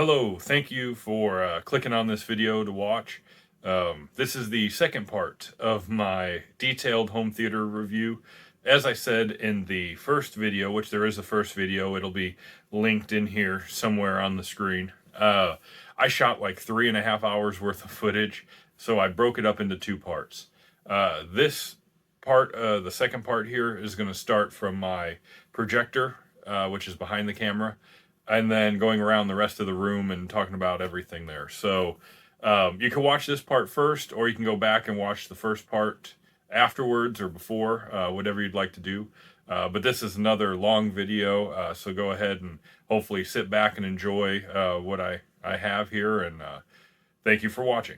Hello, thank you for clicking on this video to watch. This is the second part of my detailed home theater review. As I said in the first video, which there is a first video, it'll be linked in here somewhere on the screen. I shot like 3.5 hours worth of footage, so I broke it up into two parts. This part, the second part here, is going to start from my projector, which is behind the camera, and then going around the rest of the room and talking about everything there. So you can watch this part first, or you can go back and watch the first part afterwards or before, whatever you'd like to do. But this is another long video, so go ahead and hopefully sit back and enjoy what I have here, and thank you for watching.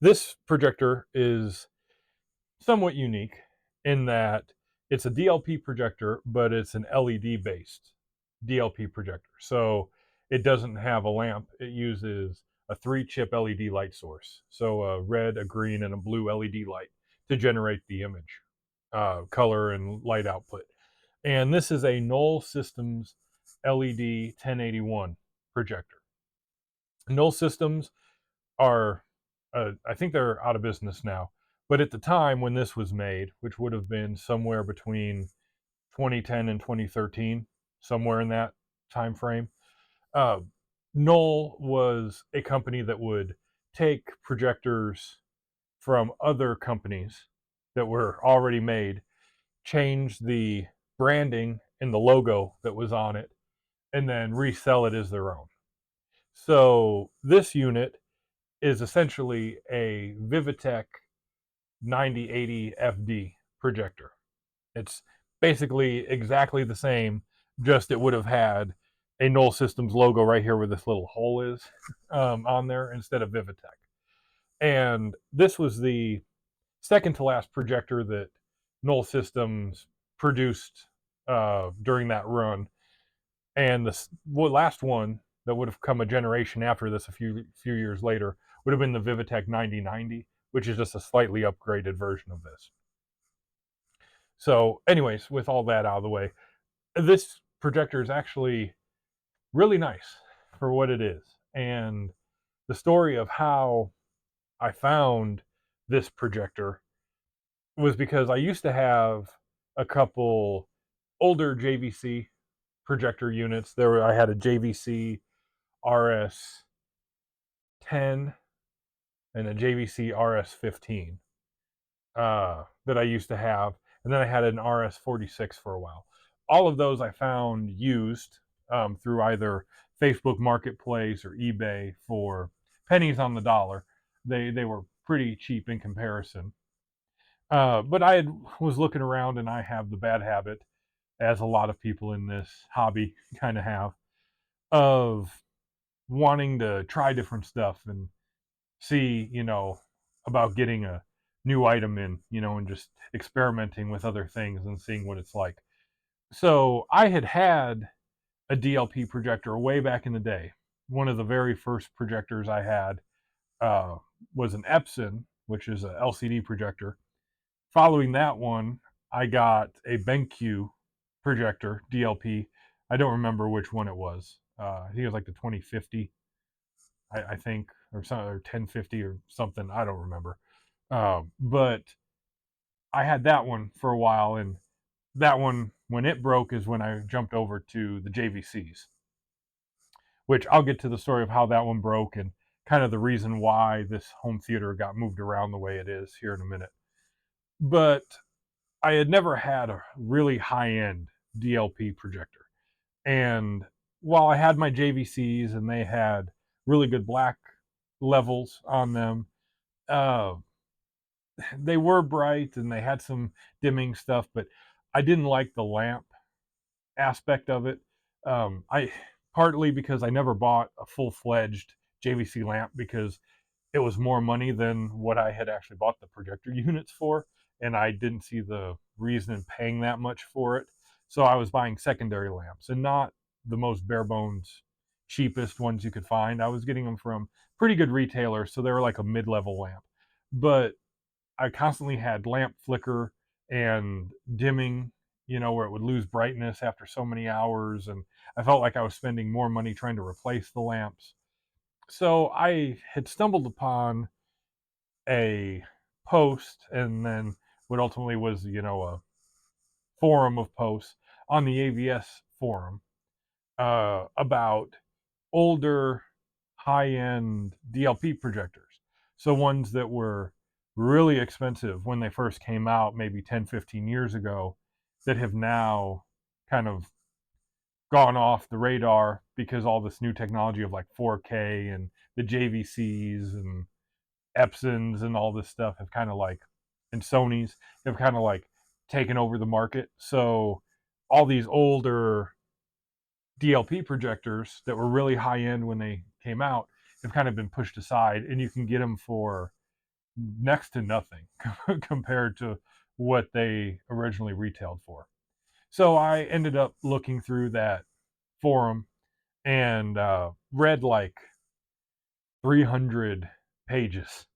This projector is somewhat unique in that it's a DLP projector, but it's an LED based DLP projector. So it doesn't have a lamp. It uses a 3-chip LED light source. So a red, a green, and a blue LED light to generate the image, color, and light output. And this is a Knoll Systems LED 1081 projector. Knoll Systems are, I think they're out of business now. But at the time when this was made, which would have been somewhere between 2010 and 2013, somewhere in that time frame, uh, Knoll was a company that would take projectors from other companies that were already made, change the branding and the logo that was on it, and then resell it as their own. So this unit is essentially a Vivitech 9080 FD projector. It's basically exactly the same, just it would have had a Knoll Systems logo right here where this little hole is on there instead of Vivitech. And this was the second to last projector that Knoll Systems produced during that run. And the last one that would have come a generation after this, a few years later, would have been the Vivitech 9090, which is just a slightly upgraded version of this. So anyways, with all that out of the way, this projector is actually really nice for what it is. And the story of how I found this projector was because I used to have a couple older JVC projector units. I had a JVC RS10 and a JVC RS15 that I used to have. And then I had an RS46 for a while. All of those I found used through either Facebook Marketplace or eBay for pennies on the dollar. They were pretty cheap in comparison. But I was looking around, and I have the bad habit, as a lot of people in this hobby kind of have, of wanting to try different stuff and see, about getting a new item in, and just experimenting with other things and seeing what it's like. So I had a DLP projector way back in the day. One of the very first projectors I had was an Epson, which is a LCD projector. Following that one, I got a BenQ projector, DLP. I don't remember which one it was. I think it was like the 2050, I think, or 1050 or something. I don't remember. But I had that one for a while, and that one, when it broke, is when I jumped over to the JVCs, which I'll get to the story of how that one broke and kind of the reason why this home theater got moved around the way it is here in a minute. But I had never had a really high-end DLP projector. And while I had my JVCs and they had really good black levels on them, uh, they were bright and they had some dimming stuff, but I didn't like the lamp aspect of it. I partly because I never bought a full-fledged JVC lamp because it was more money than what I had actually bought the projector units for, and I didn't see the reason in paying that much for it. So I was buying secondary lamps and not the most bare bones cheapest ones you could find. I was getting them from pretty good retailers, so they were like a mid-level lamp. But I constantly had lamp flicker and dimming, where it would lose brightness after so many hours, and I felt like I was spending more money trying to replace the lamps. So I had stumbled upon a post, and then what ultimately was, a forum of posts on the AVS forum about older high-end DLP projectors. So ones that were really expensive when they first came out, maybe 10, 15 years ago, that have now kind of gone off the radar because all this new technology of like 4K and the JVCs and Epsons and all this stuff have kind of like, and Sony's have kind of like taken over the market. So all these older DLP projectors that were really high end when they came out have kind of been pushed aside, and you can get them for next to nothing compared to what they originally retailed for. So I ended up looking through that forum and read like 300 pages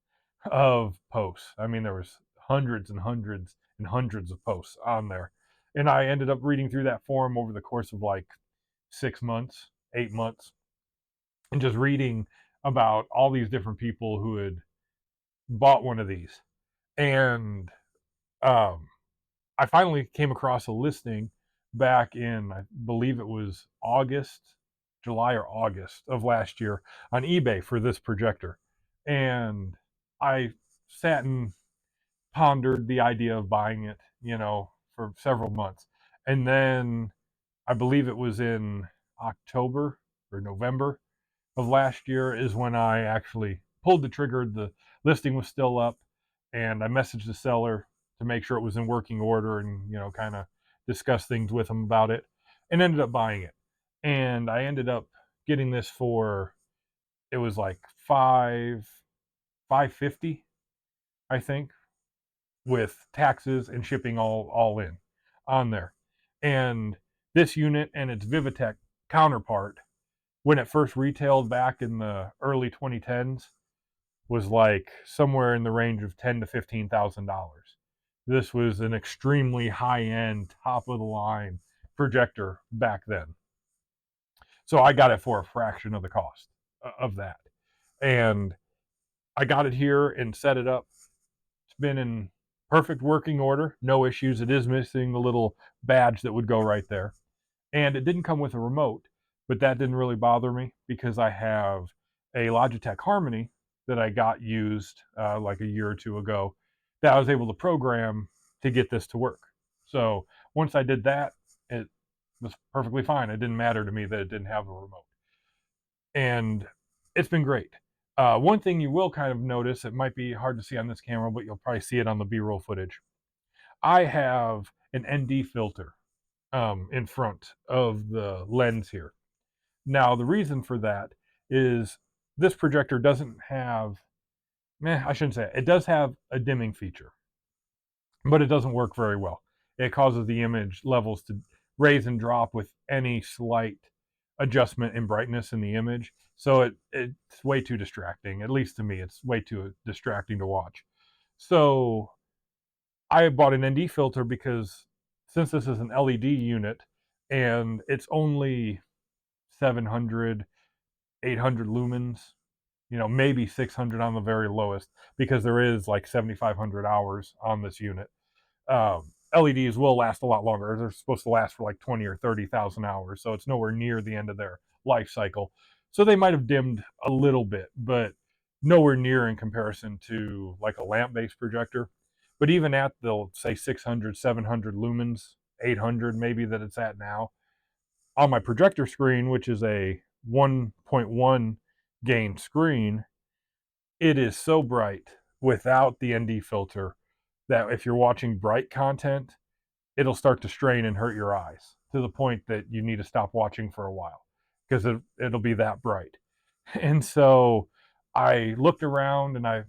of posts. I mean, there was hundreds and hundreds and hundreds of posts on there. And I ended up reading through that forum over the course of like 6 months, 8 months, and just reading about all these different people who had bought one of these. And um, I finally came across a listing back in, I believe it was July or August of last year on eBay for this projector. And I sat and pondered the idea of buying it, for several months. And then I believe it was in October or November of last year is when I actually pulled the trigger. The listing was still up, and I messaged the seller to make sure it was in working order and, kind of discuss things with him about it, and ended up buying it. And I ended up getting this for, it was like 550, I think, with taxes and shipping all in on there. And this unit and its Vivitech counterpart, when it first retailed back in the early 2010s, was like somewhere in the range of $10,000 to $15,000. This was an extremely high-end, top-of-the-line projector back then. So I got it for a fraction of the cost of that. And I got it here and set it up. It's been in perfect working order, no issues. It is missing the little badge that would go right there. And it didn't come with a remote, but that didn't really bother me because I have a Logitech Harmony that I got used like a year or two ago that I was able to program to get this to work. So once I did that, it was perfectly fine. It didn't matter to me that it didn't have a remote. And it's been great. One thing you will kind of notice, it might be hard to see on this camera, but you'll probably see it on the B-roll footage. I have an ND filter in front of the lens here. Now, the reason for that is this projector doesn't have, I shouldn't say it. It does have a dimming feature, but it doesn't work very well. It causes the image levels to raise and drop with any slight adjustment in brightness in the image. So it's way too distracting. At least to me, it's way too distracting to watch. So I bought an ND filter because since this is an LED unit and it's only 700, 800 lumens, maybe 600 on the very lowest, because there is like 7,500 hours on this unit. LEDs will last a lot longer. They're supposed to last for like 20 or 30,000 hours, so it's nowhere near the end of their life cycle. So they might have dimmed a little bit, but nowhere near in comparison to like a lamp-based projector. But even at the, say, 600, 700 lumens, 800 maybe that it's at now, on my projector screen, which is a 1.1 gain screen, it is so bright without the ND filter that if you're watching bright content, it'll start to strain and hurt your eyes to the point that you need to stop watching for a while because it'll be that bright. And so I looked around and I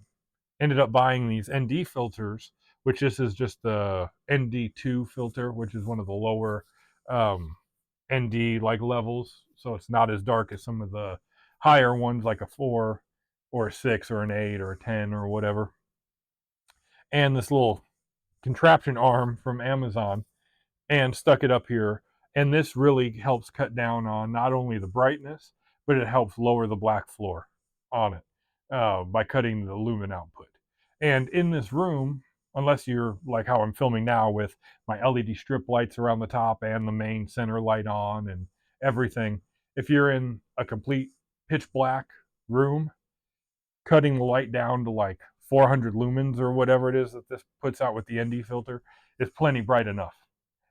ended up buying these ND filters, which this is just the ND2 filter, which is one of the lower ND like levels, so it's not as dark as some of the higher ones like a 4 or a 6 or an 8 or a 10 or whatever. And this little contraption arm from Amazon, and stuck it up here. And this really helps cut down on not only the brightness, but it helps lower the black floor on it by cutting the lumen output. And in this room, unless you're like how I'm filming now with my LED strip lights around the top and the main center light on and everything, if you're in a complete pitch black room, cutting the light down to like 400 lumens or whatever it is that this puts out with the ND filter is plenty bright enough.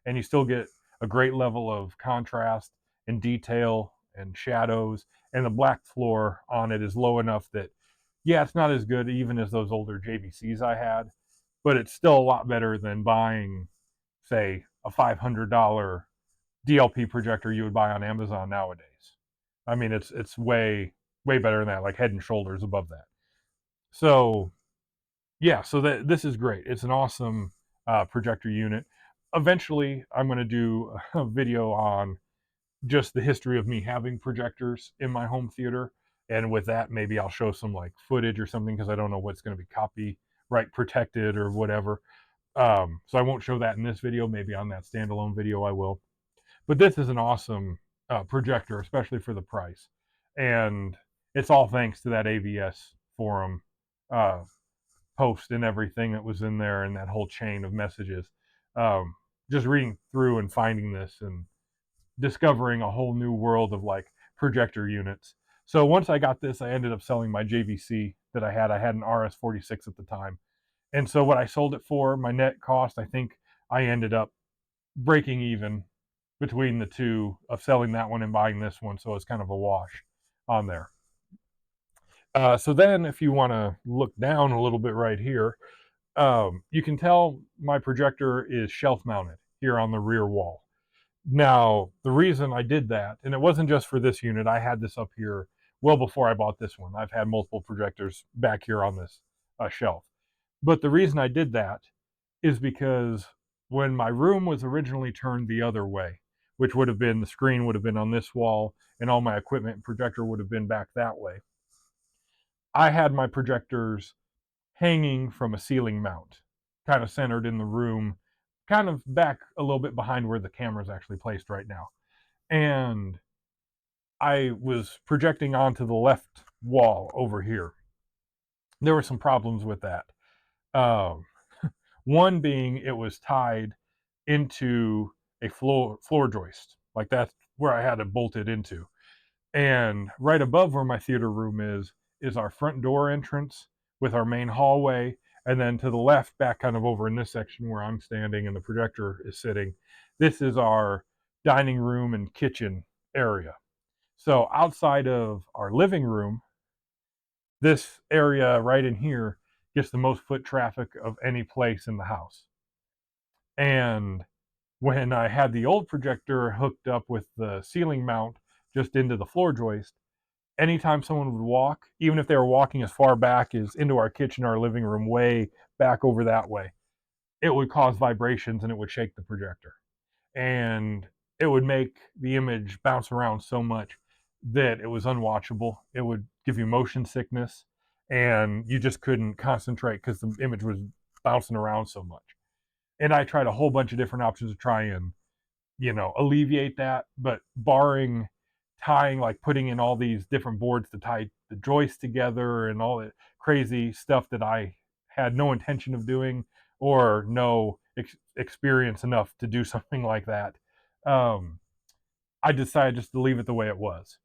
And you still get a great level of contrast and detail and shadows. And the black floor on it is low enough that, yeah, it's not as good even as those older JVCs I had, but it's still a lot better than buying, say, a $500 DLP projector you would buy on Amazon nowadays. I mean, it's way better than that, like head and shoulders above that. So yeah, so this is great. It's an awesome projector unit. Eventually, I'm going to do a video on just the history of me having projectors in my home theater, and with that, maybe I'll show some like footage or something because I don't know what's going to be copyright protected or whatever. So I won't show that in this video. Maybe on that standalone video I will. But this is an awesome projector, especially for the price, and it's all thanks to that AVS forum uh, post and everything that was in there and that whole chain of messages. Just reading through and finding this and discovering a whole new world of like projector units. So once I got this, I ended up selling my JVC that I had. I had an RS46 at the time. And so what I sold it for, my net cost, I think I ended up breaking even between the two of selling that one and buying this one. So it's kind of a wash on there. So then if you want to look down a little bit right here, you can tell my projector is shelf mounted here on the rear wall. Now, the reason I did that, and it wasn't just for this unit, I had this up here well before I bought this one. I've had multiple projectors back here on this shelf. But the reason I did that is because when my room was originally turned the other way, which would have been the screen would have been on this wall and all my equipment and projector would have been back that way, I had my projectors hanging from a ceiling mount, kind of centered in the room, kind of back a little bit behind where the camera is actually placed right now. And I was projecting onto the left wall over here. There were some problems with that. Um, one being it was tied into a floor joist, like that's where I had it bolted into. And right above where my theater room is our front door entrance with our main hallway, and then to the left, back kind of over in this section where I'm standing and the projector is sitting, this is our dining room and kitchen area. So outside of our living room, this area right in here gets the most foot traffic of any place in the house. And when I had the old projector hooked up with the ceiling mount just into the floor joist, anytime someone would walk, even if they were walking as far back as into our kitchen or our living room, way back over that way, it would cause vibrations and it would shake the projector. And it would make the image bounce around so much that it was unwatchable. It would give you motion sickness and you just couldn't concentrate because the image was bouncing around so much. And I tried a whole bunch of different options to try and, alleviate that, but barring tying, like putting in all these different boards to tie the joists together and all that crazy stuff that I had no intention of doing or no experience enough to do something like that. I decided just to leave it the way it was.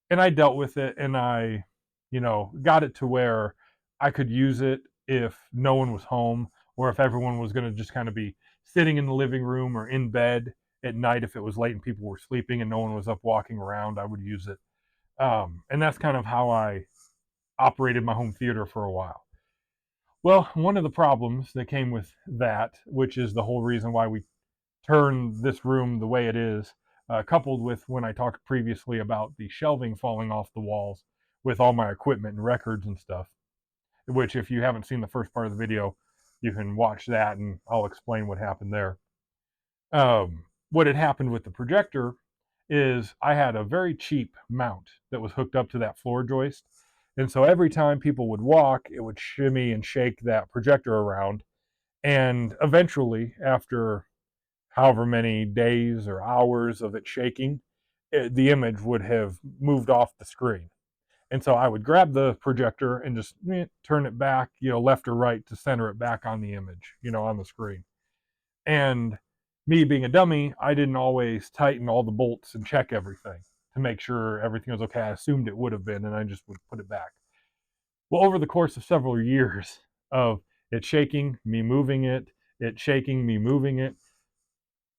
And I dealt with it and I, got it to where I could use it if no one was home or if everyone was going to just kind of be sitting in the living room or in bed at night. If it was late and people were sleeping and no one was up walking around, I would use it. And that's kind of how I operated my home theater for a while. Well, one of the problems that came with that, which is the whole reason why we turned this room the way it is, coupled with when I talked previously about the shelving falling off the walls with all my equipment and records and stuff, which if you haven't seen the first part of the video, you can watch that and I'll explain what happened there. What had happened with the projector is I had a very cheap mount that was hooked up to that floor joist. And so every time people would walk, it would shimmy and shake that projector around. And eventually, after however many days or hours of it shaking, the image would have moved off the screen. And so I would grab the projector and just turn it back, left or right to center it back on the image, on the screen. And me being a dummy, I didn't always tighten all the bolts and check everything to make sure everything was okay. I assumed it would have been, and I just would put it back. Well, over the course of several years of it shaking, me moving it, it shaking, me moving it,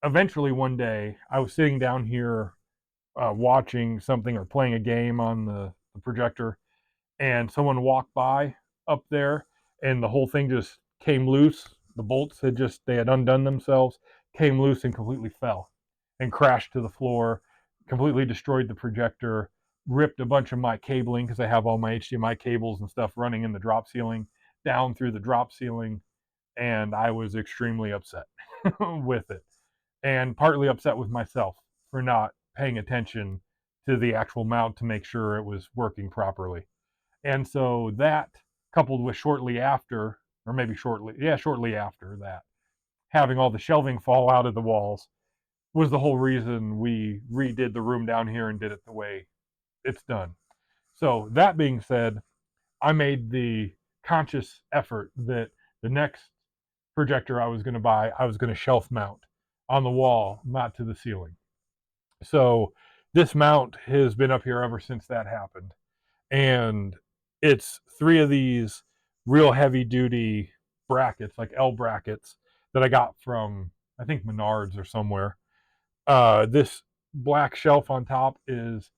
eventually one day I was sitting down here watching something or playing a game on the projector, and someone walked by up there, and the whole thing just came loose. The bolts they had undone themselves, came loose and completely fell and crashed to the floor, completely destroyed the projector, ripped a bunch of my cabling because I have all my HDMI cables and stuff running in the drop ceiling down through the drop ceiling, and I was extremely upset with it, and partly upset with myself for not paying attention to the actual mount to make sure it was working properly. And so that, coupled with shortly after, or maybe shortly after that, having all the shelving fall out of the walls was the whole reason we redid the room down here and did it the way it's done. So that being said, I made the conscious effort that the next projector I was going to buy, I was going to shelf mount on the wall, not to the ceiling. So this mount has been up here ever since that happened. And it's 3 of these real heavy duty brackets, like L brackets, that I got from, I think, Menards or somewhere. This black shelf on top is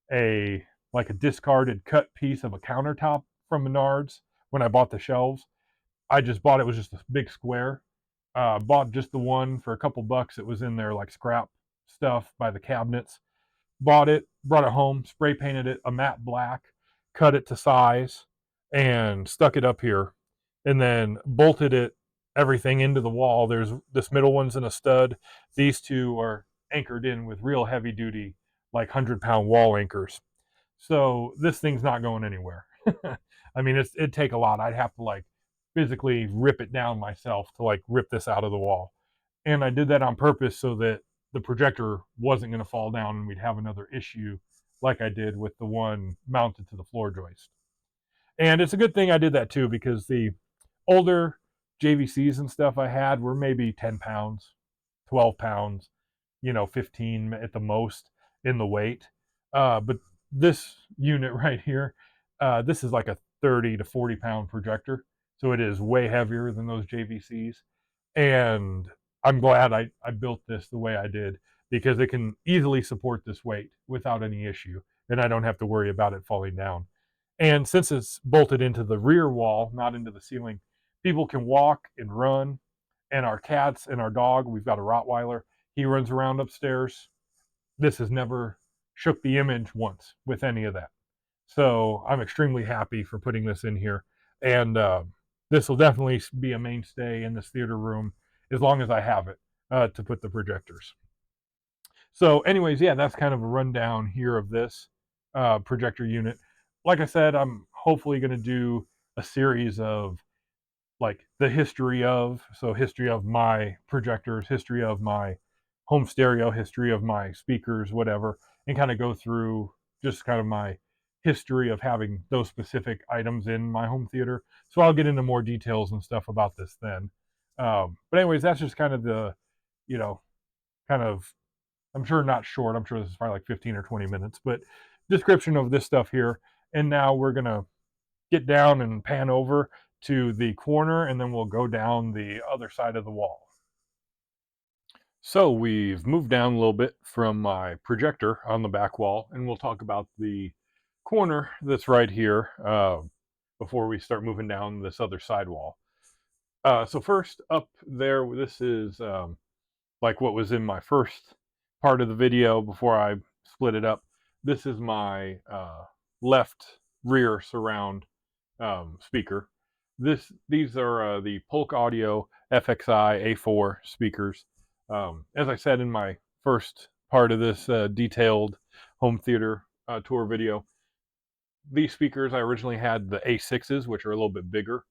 like a discarded cut piece of a countertop from Menards when I bought the shelves. I just bought it was just a big square. Bought just the one for a couple bucks. It was in there like scrap stuff by the cabinets. Bought it, brought it home, spray painted it a matte black, cut it to size, and stuck it up here, and then bolted everything into the wall. There's this middle one's in a stud. These two are anchored in with real heavy duty, like 100-pound wall anchors. So this thing's not going anywhere. I mean, it'd take a lot. I'd have to like physically rip it down myself to like rip this out of the wall. And I did that on purpose so that the projector wasn't going to fall down and we'd have another issue like I did with the one mounted to the floor joist. And it's a good thing I did that too, because the older JVCs and stuff I had were maybe 10 pounds, 12 pounds, 15 at the most in the weight. But this unit right here, this is like a 30 to 40 pound projector. So it is way heavier than those JVCs. And I'm glad I built this the way I did, because it can easily support this weight without any issue. And I don't have to worry about it falling down. And since it's bolted into the rear wall, not into the ceiling, people can walk and run. And our cats and our dog, we've got a Rottweiler, he runs around upstairs. This has never shook the image once with any of that. So I'm extremely happy for putting this in here. And this will definitely be a mainstay in this theater room as long as I have it to put the projectors. So anyways, yeah, that's kind of a rundown here of this projector unit. Like I said, I'm hopefully going to do a series of like the history of my projectors, history of my home stereo, history of my speakers, whatever, and kind of go through just kind of my history of having those specific items in my home theater. So I'll get into more details and stuff about this then. But anyways, that's just kind of the, you know, kind of, I'm sure not short. I'm sure this is probably like 15 or 20 minutes, but description of this stuff here. And now we're going to get down and pan over to the corner, and then we'll go down the other side of the wall. So we've moved down a little bit from my projector on the back wall, and we'll talk about the corner that's right here before we start moving down this other side wall. So first up there, this is like what was in my first part of the video before I split it up. This is my left rear surround speaker. These are the Polk Audio FXI A4 speakers. As I said in my first part of this detailed home theater tour video. These speakers, I originally had the A6s, which are a little bit bigger.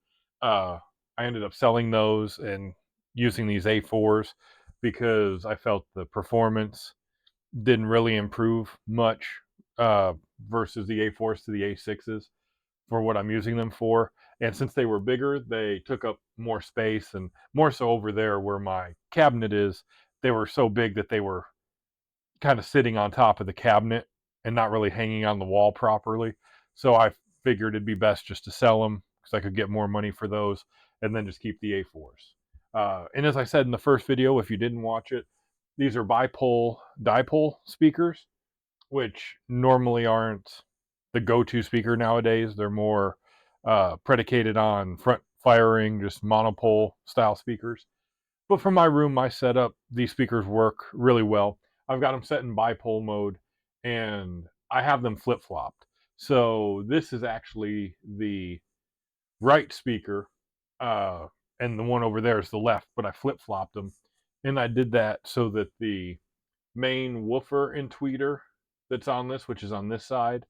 I ended up selling those and using these A4s because I felt the performance didn't really improve much uh, versus the A4s to the A6s for what I'm using them for. And since they were bigger, they took up more space, and more so over there where my cabinet is, they were so big that they were kind of sitting on top of the cabinet and not really hanging on the wall properly. So I figured it'd be best just to sell them because I could get more money for those and then just keep the A4s. And as I said in the first video, if you didn't watch it, these are bipole dipole speakers, which normally aren't the go-to speaker nowadays. They're more predicated on front firing, just monopole style speakers. But for my room, my setup, these speakers work really well. I've got them set in bipole mode, and I have them flip-flopped. So this is actually the right speaker, uh, and the one over there is the left, but I flip-flopped them. And I did that so that the main woofer and tweeter that's on this, which is on this side,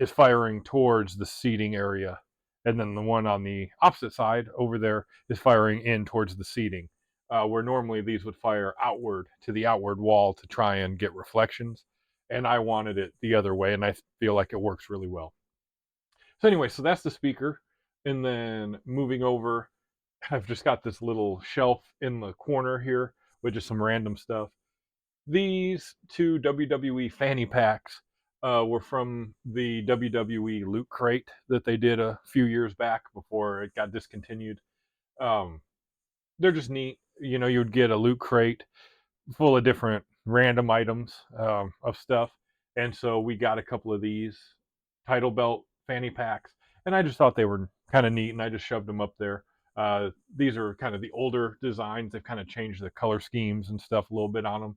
is firing towards the seating area. And then the one on the opposite side over there is firing in towards the seating, where normally these would fire outward to the outward wall to try and get reflections. And I wanted it the other way, and I feel like it works really well. So anyway, so that's the speaker. And then moving over, I've just got this little shelf in the corner here with just some random stuff. These two WWE fanny packs were from the WWE Loot Crate that they did a few years back before it got discontinued. Um, they're just neat. You know, you would get a Loot Crate full of different random items of stuff. And so we got a couple of these title belt fanny packs, and I just thought they were kind of neat, and I just shoved them up there. These are kind of the older designs. They've kind of changed the color schemes and stuff a little bit on them,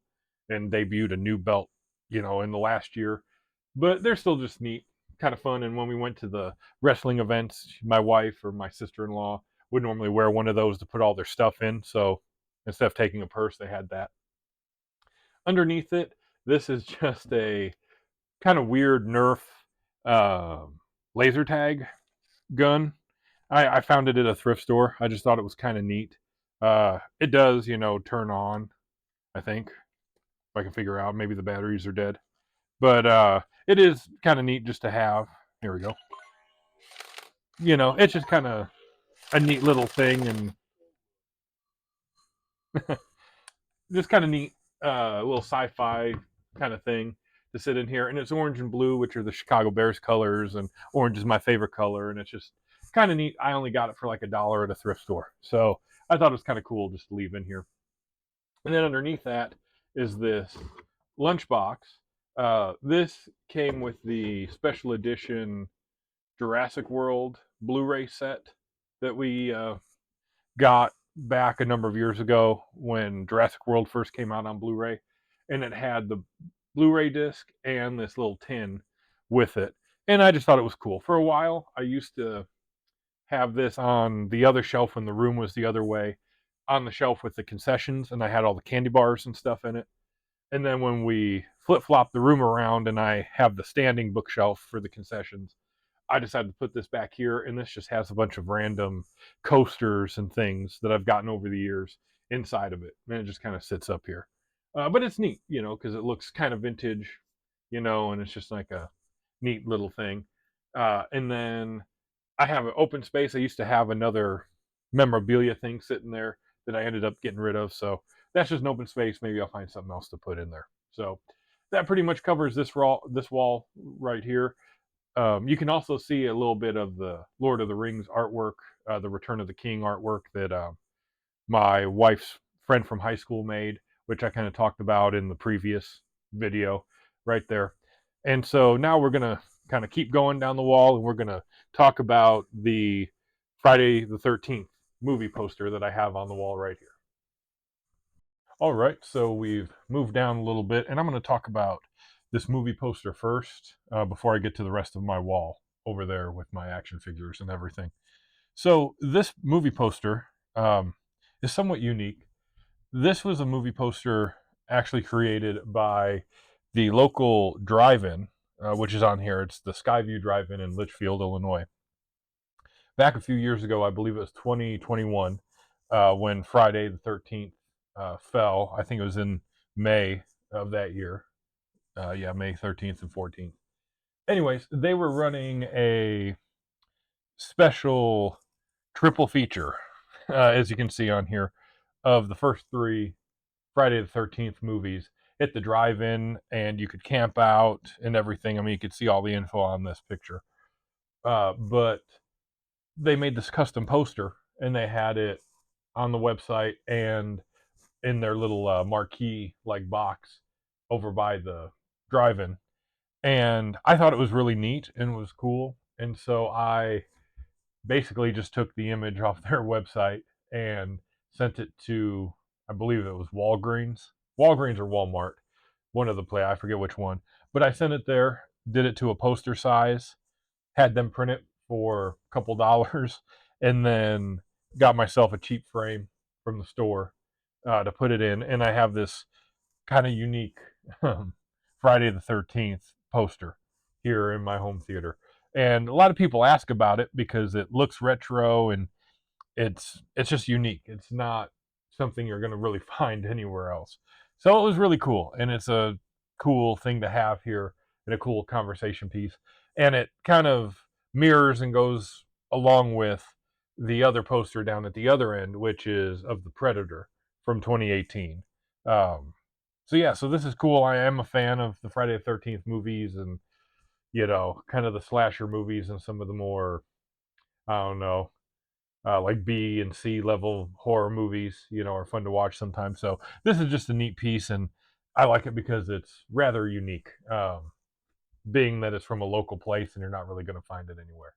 and debuted a new belt, you know, in the last year. But they're still just neat, kind of fun. And when we went to the wrestling events, my wife or my sister-in-law would normally wear one of those to put all their stuff in. So instead of taking a purse, they had that. Underneath it, this is just a kind of weird Nerf uh, laser tag gun. I found it at a thrift store. I just thought it was kind of neat. It does, you know, turn on, I think, if I can figure out. Maybe the batteries are dead. But it is kind of neat just to have. Here we go. You know, it's just kind of a neat little thing, and just kind of neat, little sci-fi kind of thing to sit in here. And it's orange and blue, which are the Chicago Bears colors, and orange is my favorite color. And it's just kind of neat. I only got it for like $1 at a thrift store, so I thought it was kind of cool just to leave in here. And then underneath that is this lunchbox. This came with the special edition Jurassic World Blu-ray set that we got back a number of years ago when Jurassic World first came out on Blu-ray, and it had the Blu-ray disc and this little tin with it. And I just thought it was cool. For a while, I used to have this on the other shelf when the room was the other way, on the shelf with the concessions, and I had all the candy bars and stuff in it. And then when we flip-flop the room around and I have the standing bookshelf for the concessions, I decided to put this back here, and this just has a bunch of random coasters and things that I've gotten over the years inside of it, and it just kind of sits up here. But it's neat, you know, because it looks kind of vintage, you know, and it's just like a neat little thing. And then I have an open space. I used to have another memorabilia thing sitting there that I ended up getting rid of, so that's just an open space. Maybe I'll find something else to put in there. So that pretty much covers this wall right here. You can also see a little bit of the Lord of the Rings artwork, the Return of the King artwork that my wife's friend from high school made, which I kind of talked about in the previous video right there. And so now we're going to kind of keep going down the wall, and we're going to talk about the Friday the 13th movie poster that I have on the wall right here. All right, so we've moved down a little bit, and I'm going to talk about this movie poster first before I get to the rest of my wall over there with my action figures and everything. So this movie poster is somewhat unique. This was a movie poster actually created by the local drive-in, which is on here. It's the Skyview Drive-In in Litchfield, Illinois. Back a few years ago, I believe it was 2021, when Friday the 13th fell. I think it was in May of that year. Yeah, May 13th and 14th. Anyways, they were running a special triple feature, as you can see on here, of the first three Friday the 13th movies at the drive-in, and you could camp out and everything. I mean, you could see all the info on this picture. But they made this custom poster, and they had it on the website and in their little marquee like box over by the drive-in. And I thought it was really neat and was cool. And so I basically just took the image off their website and sent it to, I believe it was Walgreens or Walmart, one of the play, I forget which one. But I sent it there, did it to a poster size, had them print it for a couple dollars, and then got myself a cheap frame from the store to put it in. And I have this kind of unique Friday the 13th poster here in my home theater. And a lot of people ask about it because it looks retro and it's just unique. It's not something you're going to really find anywhere else. So it was really cool, and it's a cool thing to have here and a cool conversation piece. And it kind of mirrors and goes along with the other poster down at the other end, which is of the Predator from 2018. So yeah, so this is cool. I am a fan of the Friday the 13th movies, and kind of the slasher movies and some of the more, I don't know, like B and C level horror movies, are fun to watch sometimes. So this is just a neat piece, and I like it because it's rather unique, being that it's from a local place and you're not really going to find it anywhere.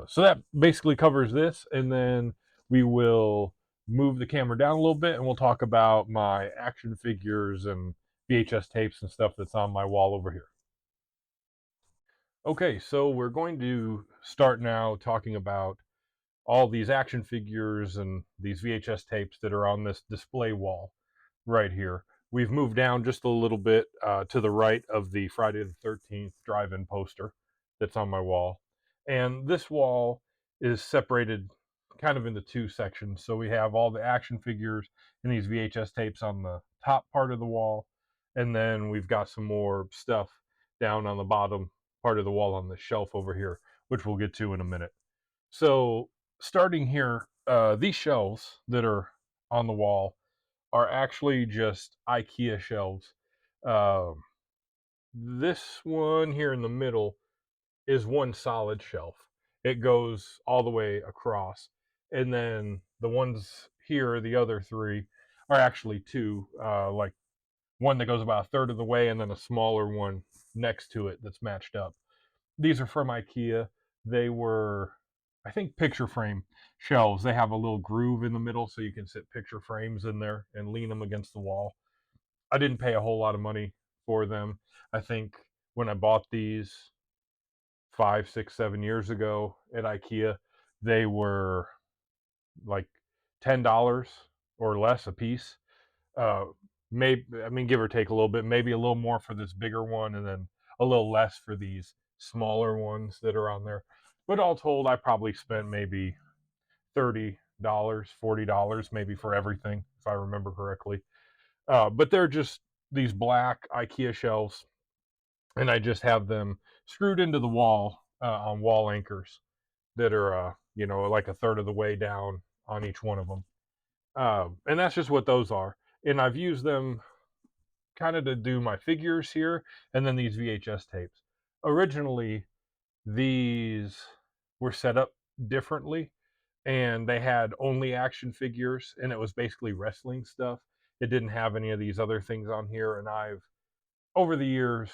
So that basically covers this, and then we will move the camera down a little bit, and we'll talk about my action figures and VHS tapes and stuff that's on my wall over here. Okay, so we're going to start now talking about all these action figures and these VHS tapes that are on this display wall right here. We've moved down just a little bit to the right of the Friday the 13th drive-in poster that's on my wall. And this wall is separated kind of into two sections. So we have all the action figures and these VHS tapes on the top part of the wall. And then we've got some more stuff down on the bottom part of the wall on the shelf over here, which we'll get to in a minute. So starting here, these shelves that are on the wall are actually just IKEA shelves. Um, this one here in the middle is one solid shelf. It goes all the way across. And then the ones here, the other three, are actually two, like one that goes about a third of the way and then a smaller one next to it that's matched up. These are from IKEA. They were, I think, picture frame shelves. They have a little groove in the middle so you can sit picture frames in there and lean them against the wall. I didn't pay a whole lot of money for them. I think when I bought these 5, 6, 7 years ago at IKEA, they were like $10 or less a piece. Uh, maybe, I mean, give or take a little bit, maybe a little more for this bigger one, and then a little less for these smaller ones that are on there. But all told, I probably spent maybe $30, $40 maybe for everything, if I remember correctly. But they're just these black IKEA shelves, and I just have them screwed into the wall on wall anchors that are, like a third of the way down on each one of them. And that's just what those are. And I've used them kind of to do my figures here, and then these VHS tapes. Originally, these were set up differently, and they had only action figures, and it was basically wrestling stuff. It didn't have any of these other things on here, and I've, over the years,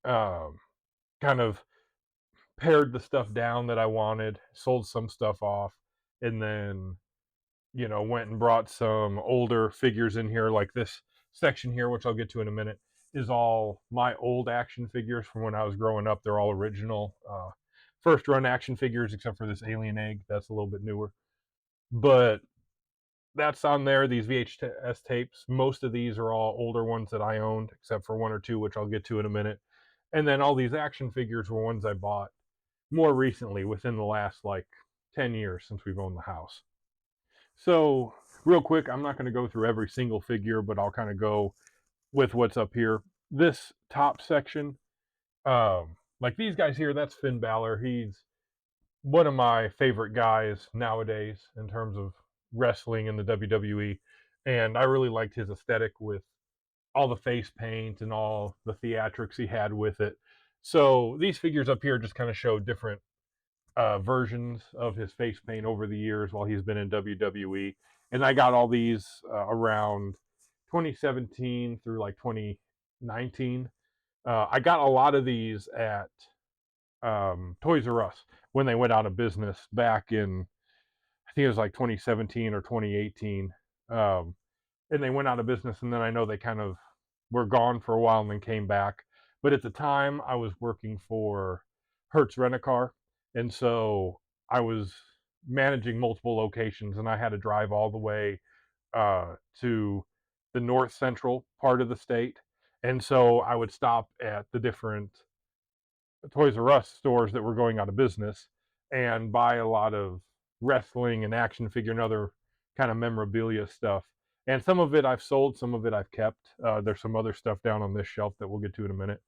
um, kind of pared the stuff down that I wanted, sold some stuff off, and then went and brought some older figures in here, like this section here, which I'll get to in a minute, is all my old action figures from when I was growing up. They're all original first run action figures, except for this alien egg that's a little bit newer. But that's on there. These VHS tapes, most of these are all older ones that I owned, except for one or two, which I'll get to in a minute. And then all these action figures were ones I bought more recently, within the last like 10 years since we've owned the house. So, real quick, I'm not going to go through every single figure, but I'll kind of go with what's up here. This top section, like these guys here, that's Finn Balor. He's one of my favorite guys nowadays in terms of wrestling in the WWE. And I really liked his aesthetic with all the face paint and all the theatrics he had with it. So these figures up here just kind of show different versions of his face paint over the years while he's been in WWE. And I got all these around 2017 through like 2019. I got a lot of these at Toys R Us when they went out of business back in, I think it was like 2017 or 2018. Um, and they went out of business, and then I know they kind of were gone for a while and then came back. But at the time, I was working for Hertz Rent-A-Car, and so I was managing multiple locations, and I had to drive all the way to the north central part of the state. And so I would stop at the different Toys R Us stores that were going out of business and buy a lot of wrestling and action figure and other kind of memorabilia stuff. And some of it I've sold, some of it I've kept. There's some other stuff down on this shelf that we'll get to in a minute.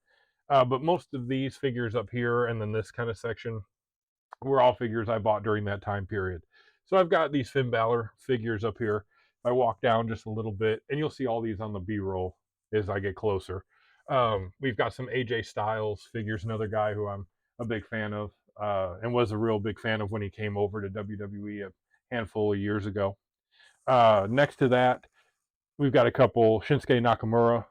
But most of these figures up here and then this kind of section were all figures I bought during that time period. So I've got these Finn Balor figures up here. I walk down just a little bit, and you'll see all these on the B-roll as I get closer. We've got some AJ Styles figures, another guy who I'm a big fan of, and was a real big fan of when he came over to WWE a handful of years ago. Next to that, we've got a couple Shinsuke Nakamura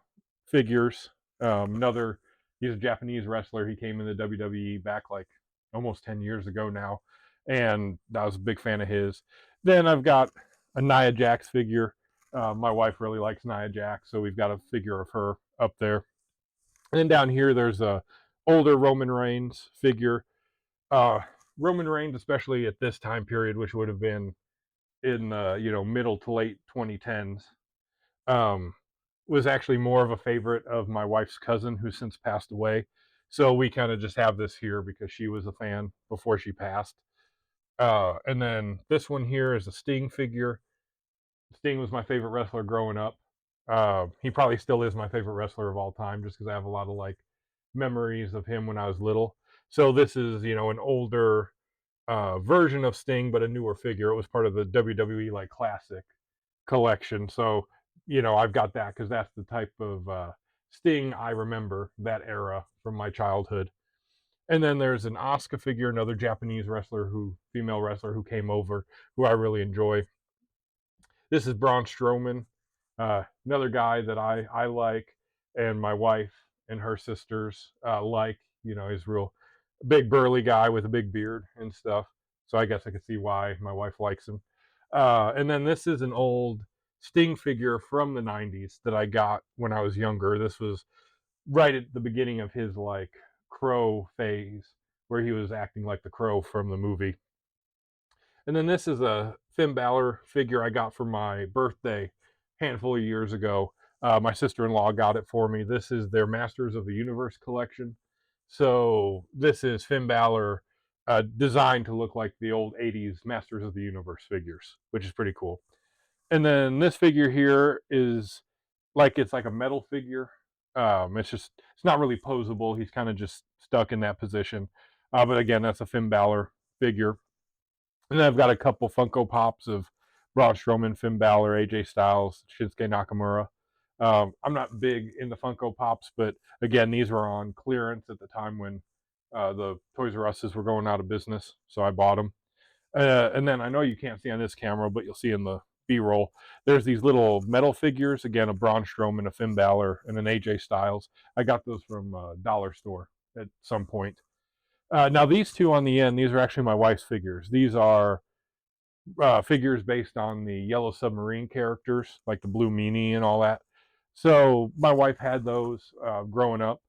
figures. Another, he's a Japanese wrestler. He came in the WWE back like almost 10 years ago now, and I was a big fan of his. Then I've got a Nia Jax figure. My wife really likes Nia Jax, so we've got a figure of her up there. And then down here, there's a older Roman Reigns figure. Uh, Roman Reigns, especially at this time period, which would have been in middle to late 2010s, um, was actually more of a favorite of my wife's cousin, who's since passed away. So we kind of just have this here because she was a fan before she passed. And then this one here is a Sting figure. Sting was my favorite wrestler growing up. He probably still is my favorite wrestler of all time, just because I have a lot of like memories of him when I was little. So this is, an older version of Sting, but a newer figure. It was part of the WWE like classic collection. So, I've got that because that's the type of Sting I remember, that era from my childhood. And then there's an Asuka figure, another Japanese female wrestler who came over, who I really enjoy. This is Braun Strowman, another guy that I like, and my wife and her sisters like. He's real big burly guy with a big beard and stuff. So I guess I could see why my wife likes him. And then this is an old Sting figure from the 90s that I got when I was younger. This was right at the beginning of his like Crow phase, where he was acting like the Crow from the movie. And then this is a Finn Balor figure I got for my birthday a handful of years ago. My sister-in-law got it for me. This is their Masters of the Universe collection. So this is Finn Balor designed to look like the old 80s Masters of the Universe figures, which is pretty cool. And then this figure here is it's like a metal figure. It's not really posable. He's kind of just stuck in that position. But again, that's a Finn Balor figure. And then I've got a couple Funko Pops of Braun Strowman, Finn Balor, AJ Styles, Shinsuke Nakamura. I'm not big into Funko Pops, but again, these were on clearance at the time when the Toys R Us's were going out of business, so I bought them. And then I know you can't see on this camera, but you'll see in the B-roll, there's these little metal figures, again, a Braun Strowman, a Finn Balor, and an AJ Styles. I got those from a dollar store at some point. Now, these two on the end, these are actually my wife's figures. These are figures based on the Yellow Submarine characters, like the Blue Meanie and all that. So my wife had those growing up,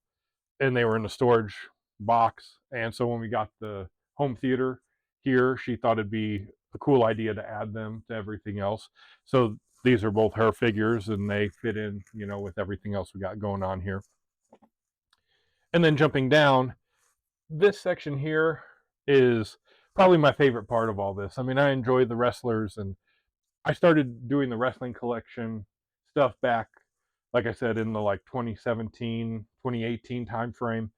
and they were in the storage box. And so when we got the home theater here, she thought it'd be a cool idea to add them to everything else. So these are both her figures, and they fit in, you know, with everything else we got going on here. And then jumping down, this section here is probably my favorite part of all this. I mean, I enjoy the wrestlers, and I started doing the wrestling collection stuff back, like I said, in the like 2017, 2018 time frame,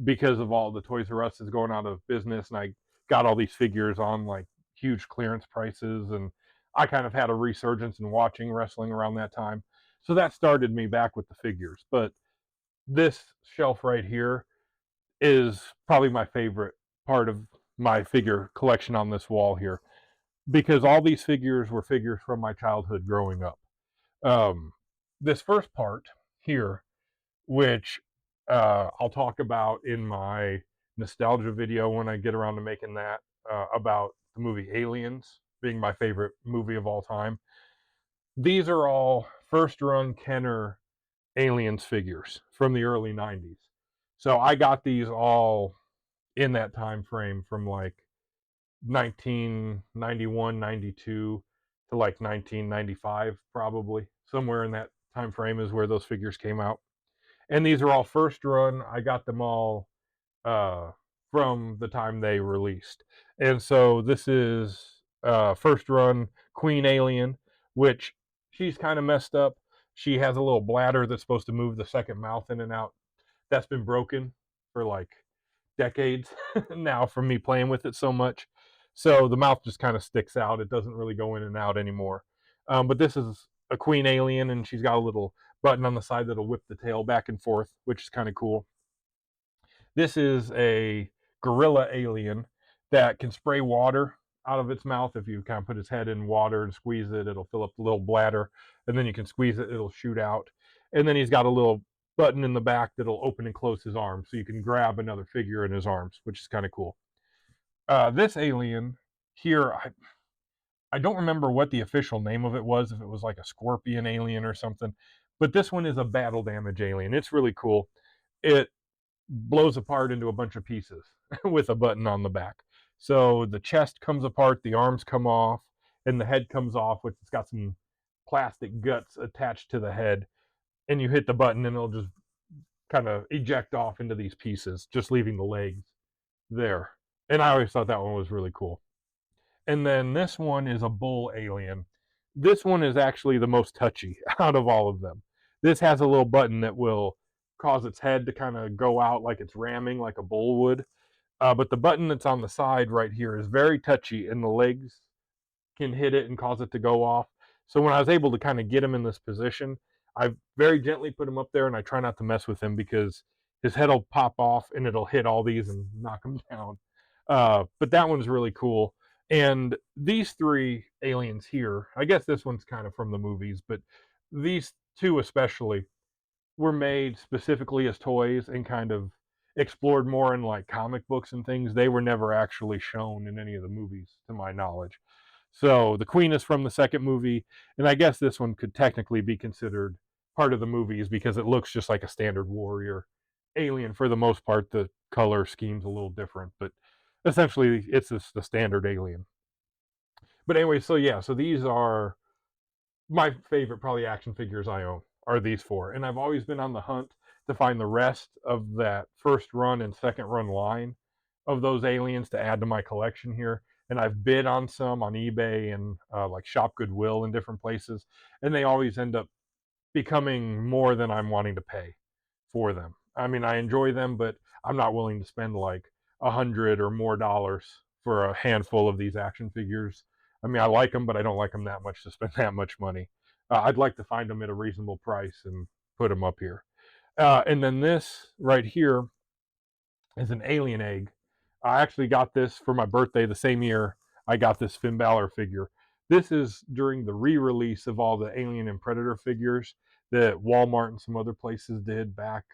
because of all the Toys R Us is going out of business, and I got all these figures on like huge clearance prices, and I kind of had a resurgence in watching wrestling around that time. So that started me back with the figures. But this shelf right here is probably my favorite part of my figure collection on this wall here, because all these figures were figures from my childhood growing up. This first part here, which I'll talk about in my nostalgia video when I get around to making that, about the movie Aliens being my favorite movie of all time. These are all first run Kenner Aliens figures from the early 90s. So I got these all in that time frame from like 1991, 92 to like 1995, probably. Somewhere in that time frame is where those figures came out. And these are all first run. I got them all uh, from the time they released. And so this is first run Queen Alien, which she's kind of messed up. She has a little bladder that's supposed to move the second mouth in and out. That's been broken for like decades now from me playing with it so much. So the mouth just kind of sticks out. It doesn't really go in and out anymore. But this is a Queen Alien, and she's got a little button on the side that'll whip the tail back and forth, which is kind of cool. This is a gorilla alien that can spray water out of its mouth. If you kind of put its head in water and squeeze it, it'll fill up the little bladder, and then you can squeeze it, it'll shoot out. And then he's got a little button in the back that'll open and close his arms, so you can grab another figure in his arms, which is kind of cool. This alien here, I don't remember what the official name of it was, if it was like a scorpion alien or something, but this one is a battle damage alien. It's really cool. It blows apart into a bunch of pieces with a button on the back. So the chest comes apart, the arms come off, and the head comes off, which it's got some plastic guts attached to the head. And you hit the button, and it'll just kind of eject off into these pieces, just leaving the legs there. And I always thought that one was really cool. And then this one is a bull alien. This one is actually the most touchy out of all of them. This has a little button that will cause its head to kind of go out like it's ramming like a bull would. But the button that's on the side right here is very touchy, and the legs can hit it and cause it to go off. So when I was able to kind of get him in this position, I very gently put him up there, and I try not to mess with him because his head will pop off and it'll hit all these and knock him down. But that one's really cool. And these three aliens here, I guess this one's kind of from the movies, but these two especially were made specifically as toys and kind of explored more in like comic books and things. They were never actually shown in any of the movies, to my knowledge. So the Queen is from the second movie, and I guess this one could technically be considered part of the movies because it looks just like a standard warrior alien for the most part. The color scheme's a little different, but essentially it's just the standard alien. But anyway, so yeah, so these are my favorite probably action figures I own are these four. And I've always been on the hunt to find the rest of that first run and second run line of those aliens to add to my collection here. And I've bid on some on eBay and like Shop Goodwill in different places. And they always end up becoming more than I'm wanting to pay for them. I mean, I enjoy them, but I'm not willing to spend like $100 or more for a handful of these action figures. I mean, I like them, but I don't like them that much to spend that much money. I'd like to find them at a reasonable price and put them up here. And then this right here is an alien egg. I actually got this for my birthday the same year I got this Finn Balor figure. This is during the re-release of all the Alien and Predator figures that Walmart and some other places did back.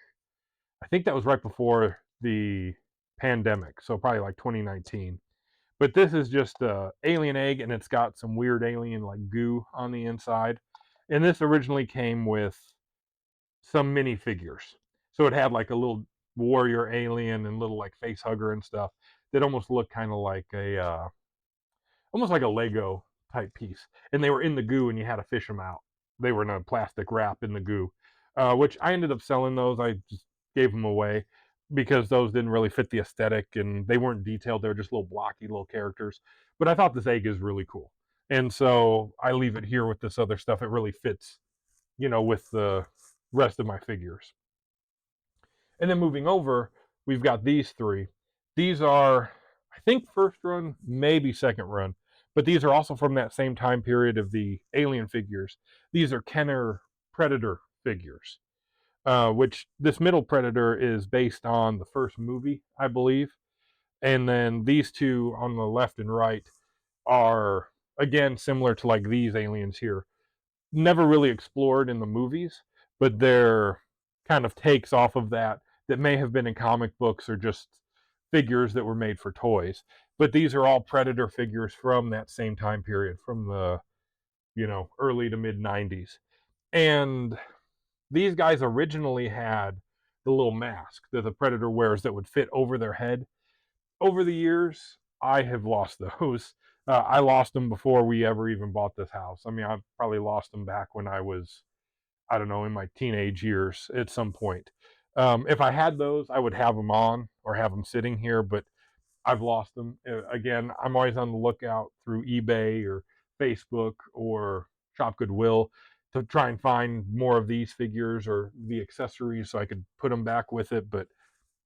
I think that was right before the pandemic, so probably like 2019. But this is just a alien egg, and it's got some weird alien like goo on the inside. And this originally came with some minifigures. So it had like a little warrior alien and little like face hugger and stuff that almost looked kind of like almost like a Lego type piece, and they were in the goo, and you had to fish them out. They were in a plastic wrap in the goo, which I ended up selling those. I just gave them away because those didn't really fit the aesthetic, and they weren't detailed. They were just little blocky little characters. But I thought this egg is really cool, and so I leave it here with this other stuff. It really fits, with the rest of my figures. And then moving over, we've got these three. These are, I think, first run, maybe second run, but these are also from that same time period of the Alien figures. These are Kenner Predator figures, which this middle Predator is based on the first movie, I believe. And then these two on the left and right are, again, similar to like these aliens here. Never really explored in the movies, but they're kind of takes off of that may have been in comic books or just figures that were made for toys. But these are all Predator figures from that same time period, from the early to mid 90s. And these guys originally had the little mask that the Predator wears that would fit over their head. Over the years, I have lost those. I lost them before we ever even bought this house. I mean, I probably lost them back when I was, I don't know, in my teenage years at some point. If I had those, I would have them on or have them sitting here, but I've lost them. Again, I'm always on the lookout through eBay or Facebook or Shop Goodwill to try and find more of these figures or the accessories so I could put them back with it, but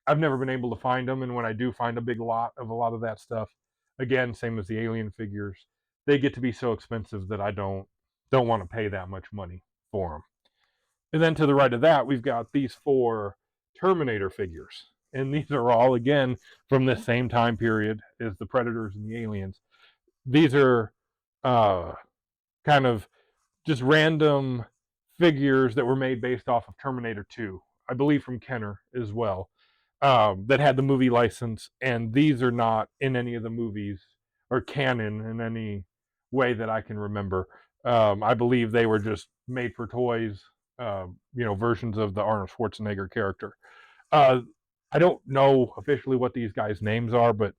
I've never been able to find them. And when I do find a lot of that stuff, again, same as the Alien figures, they get to be so expensive that I don't want to pay that much money for them. And then to the right of that, we've got these four Terminator figures. And these are all, again, from this same time period as the Predators and the Aliens. These are kind of just random figures that were made based off of Terminator 2, I believe from Kenner as well, that had the movie license. And these are not in any of the movies or canon in any way that I can remember. I believe they were just made for toys, versions of the Arnold Schwarzenegger character. I don't know officially what these guys' names are, but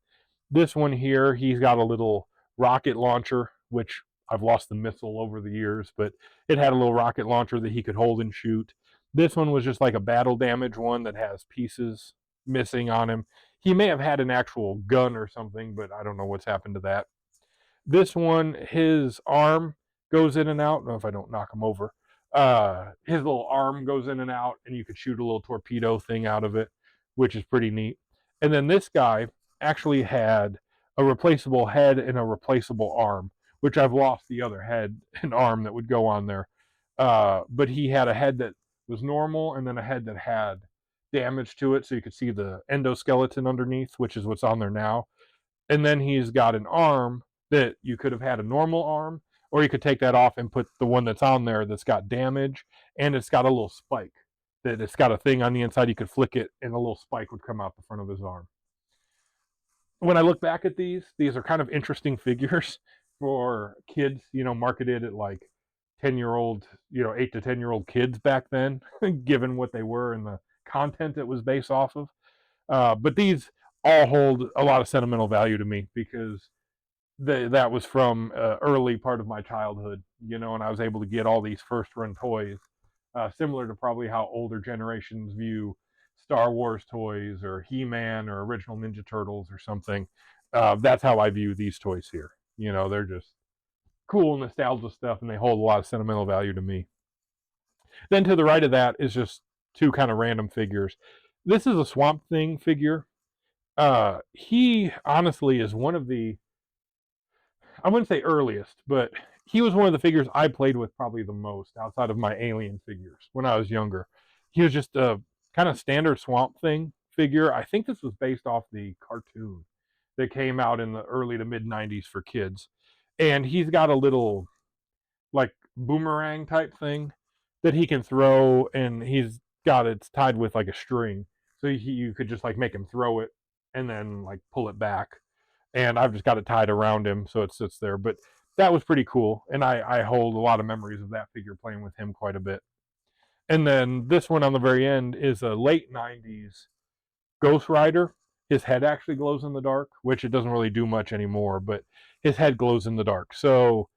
this one here, he's got a little rocket launcher, which I've lost the missile over the years, but it had a little rocket launcher that he could hold and shoot. This one was just like a battle damage one that has pieces missing on him. He may have had an actual gun or something, but I don't know what's happened to that. This one, his arm goes in and out. I don't know if I don't knock him over. His little arm goes in and out, and you could shoot a little torpedo thing out of it, which is pretty neat. And then this guy actually had a replaceable head and a replaceable arm, which I've lost the other head and arm that would go on there. But he had a head that was normal and then a head that had damage to it, so you could see the endoskeleton underneath, which is what's on there now. And then he's got an arm that you could have had a normal arm, or you could take that off and put the one that's on there that's got damage, and it's got a little spike. That it's got a thing on the inside, you could flick it, and a little spike would come out the front of his arm. When I look back at these are kind of interesting figures for kids, marketed at like 10-year-old, 8 to 10-year-old kids back then, given what they were and the content it was based off of. But these all hold a lot of sentimental value to me because that was from early part of my childhood, and I was able to get all these first run toys, similar to probably how older generations view Star Wars toys or He-Man or original Ninja Turtles or something. That's how I view these toys here. They're just cool nostalgia stuff, and they hold a lot of sentimental value to me. Then to the right of that is just two kind of random figures. This is a Swamp Thing figure. He honestly is one of the, I wouldn't say earliest, but he was one of the figures I played with probably the most outside of my Alien figures when I was younger. He was just a kind of standard Swamp Thing figure. I think this was based off the cartoon that came out in the early to mid 90s for kids. And he's got a little like boomerang type thing that he can throw, and he's got it's tied with like a string. So you could just like make him throw it and then like pull it back. And I've just got it tied around him so it sits there. But that was pretty cool. And I hold a lot of memories of that figure, playing with him quite a bit. And then this one on the very end is a late 90s Ghost Rider. His head actually glows in the dark, which it doesn't really do much anymore, but his head glows in the dark. So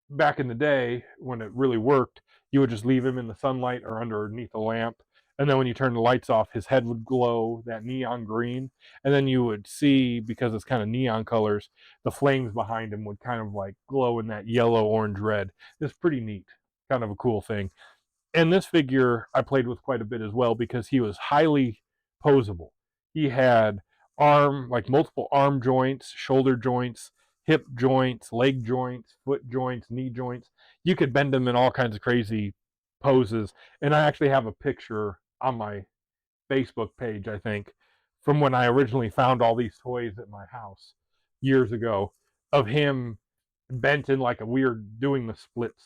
back in the day when it really worked, you would just leave him in the sunlight or underneath a lamp. And then when you turn the lights off, his head would glow that neon green. And then you would see, because it's kind of neon colors, the flames behind him would kind of like glow in that yellow, orange, red. It's pretty neat. Kind of a cool thing. And this figure I played with quite a bit as well because he was highly posable. He had like multiple arm joints, shoulder joints, hip joints, leg joints, foot joints, knee joints. You could bend him in all kinds of crazy poses. And I actually have a picture on my Facebook page, I think, from when I originally found all these toys at my house years ago, of him bent in like a weird doing the splits